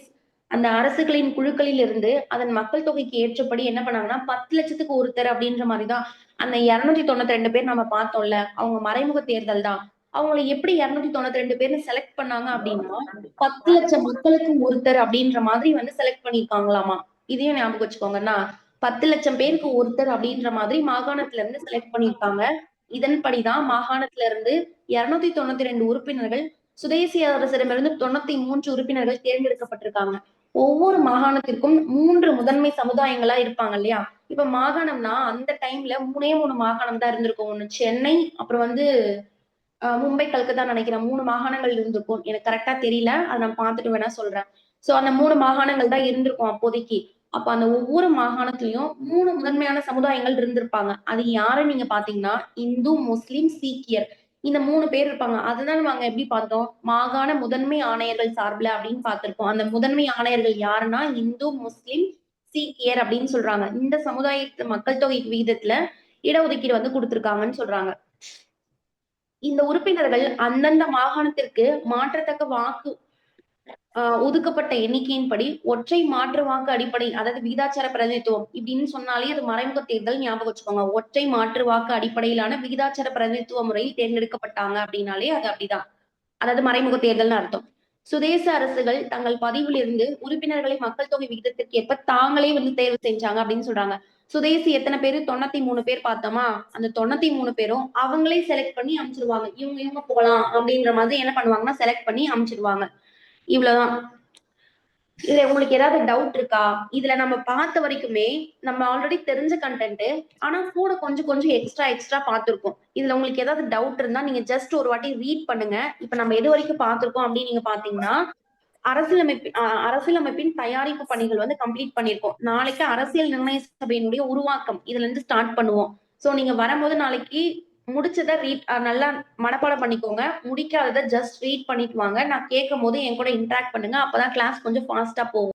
அந்த அரசுகளின் குழுக்களில் இருந்து அதன் மக்கள் தொகைக்கு ஏற்றபடி என்ன பண்ணாங்கன்னா 10,00,000க்கு ஒருத்தர் அப்படின்ற மாதிரிதான் அந்த 292 பேர் நம்ம பார்த்தோம்ல, அவங்க மறைமுக தேர்தல் தான். அவங்களை எப்படி 292 பேர்னு செலக்ட் பண்ணாங்க அப்படின்னா 10,00,000 மக்களுக்கு ஒருத்தர் அப்படின்ற மாதிரி வந்து செலக்ட் பண்ணிருக்காங்களாமா. இதையும் ஞாபகம் வச்சுக்கோங்கன்னா 10,00,000 பேருக்கு ஒருத்தர் அப்படின்ற மாதிரி மாகாணத்துல இருந்து செலக்ட் பண்ணிருக்காங்க. இதன்படிதான் மாகாணத்துல இருந்து 292 உறுப்பினர்கள், சுதேசி அரசிடமிருந்து 93 உறுப்பினர்கள் தேர்ந்தெடுக்கப்பட்டிருக்காங்க. ஒவ்வொரு மாகாணத்திற்கும் 3 முதன்மை சமுதாயங்களா இருப்பாங்க இல்லையா? இப்ப மாகாணம்னா அந்த டைம்ல 3 மாகாணம் தான் இருந்திருக்கும். ஒண்ணு சென்னை, அப்புறம் வந்து மும்பை, கல்கத்தா நினைக்கிறேன். 3 மாகாணங்கள் இருந்திருக்கும். எனக்கு கரெக்டா தெரியல. அத நான் பார்த்துட்டு வேணா சொல்றேன். சோ அந்த 3 மாகாணங்கள் தான் இருந்திருக்கும் அப்போதைக்கு. அப்ப அந்த ஒவ்வொரு மாகாணத்திலயும் 3 முதன்மையான சமுதாயங்கள் இருந்திருப்பாங்க. அது யாருன்னு நீங்க பாத்தீங்கன்னா, இந்து, முஸ்லிம், சீக்கியர். இந்த 3 பேர் இருப்பாங்க. அதுதான் நாங்க எப்படி பார்த்தோம்? மாகாண முதன்மை ஆணையர்கள் சார்புல அப்படின்னு பார்த்திருப்போம். அந்த முதன்மை ஆணையர்கள் யாருன்னா, இந்து, முஸ்லிம், சீக்கியர் அப்படின்னு சொல்றாங்க. இந்த சமுதாயத்து மக்கள் தொகை விகிதத்துல இடஒதுக்கீடு வந்து கொடுத்திருக்காங்கன்னு சொல்றாங்க. இந்த உறுப்பினர்கள் அந்தந்த மாகாணத்திற்கு மாற்றத்தக்க வாக்கு ஒதுக்கப்பட்ட எண்ணிக்கையின்படி ஒற்றை மாற்று வாக்கு அடிப்படை, அதாவது விகிதாச்சார பிரதிநிதித்துவம் இப்படின்னு சொன்னாலே அது மறைமுக தேர்தல் ஞாபகம் வச்சுக்கோங்க. ஒற்றை மாற்று வாக்கு அடிப்படையிலான விகிதாச்சார பிரதிநிதித்துவ முறையில் தேர்ந்தெடுக்கப்பட்டாங்க அப்படின்னாலே அது அப்படிதான். அதாவது மறைமுக தேர்தல்னு அர்த்தம். சுதேச அரசுகள் தங்கள் பதிவில் இருந்து உறுப்பினர்களை மக்கள் தொகை விகிதத்திற்கு ஏற்ப தாங்களே வந்து தேர்வு செஞ்சாங்க அப்படின்னு சொல்றாங்க. சுதேசி எத்தனை பேரு? 93 பேர் பார்த்தோமா? அந்த 93 பேரும் அவங்களே செலக்ட் பண்ணி அனுப்பிச்சிருவாங்க. இவங்க போலாம் அப்படின்ற மாதிரி என்ன பண்ணுவாங்கன்னா செலக்ட் பண்ணி அனுப்பிச்சிருவாங்க. இவ்வளவுதான். இதுல உங்களுக்கு ஏதாவது டவுட் இருக்கா? இதுல நம்ம பார்த்த வரைக்குமே நம்ம ஆல்ரெடி தெரிஞ்ச கண்டென்ட், ஆனா கூட கொஞ்சம் எக்ஸ்ட்ரா பார்த்திருக்கோம். இதுல உங்களுக்கு ஏதாவது டவுட் இருந்தா நீங்க ஜஸ்ட் ஒரு வாட்டி ரீட் பண்ணுங்க. இப்ப நம்ம எது வரைக்கும் பார்த்திருக்கோம் அப்படின்னு நீங்க பாத்தீங்கன்னா, அரசியலமைப்பின் தயாரிப்பு பணிகள் வந்து கம்ப்ளீட் பண்ணிருக்கோம். நாளைக்கு அரசியல் நிர்ணய சபையினுடைய உருவாக்கம் இதுல இருந்து ஸ்டார்ட் பண்ணுவோம். சோ நீங்க வரும்போது நாளைக்கு முடிச்சதை நல்லா மனப்பாடம் பண்ணிக்கோங்க. முடிக்காததை ஜஸ்ட் ரீட் பண்ணிட்டு வாங்க. நான் கேட்கும் போது என் கூட இன்டராக்ட் பண்ணுங்க. அப்பதான் கிளாஸ் கொஞ்சம் ஃபாஸ்டா போகும்.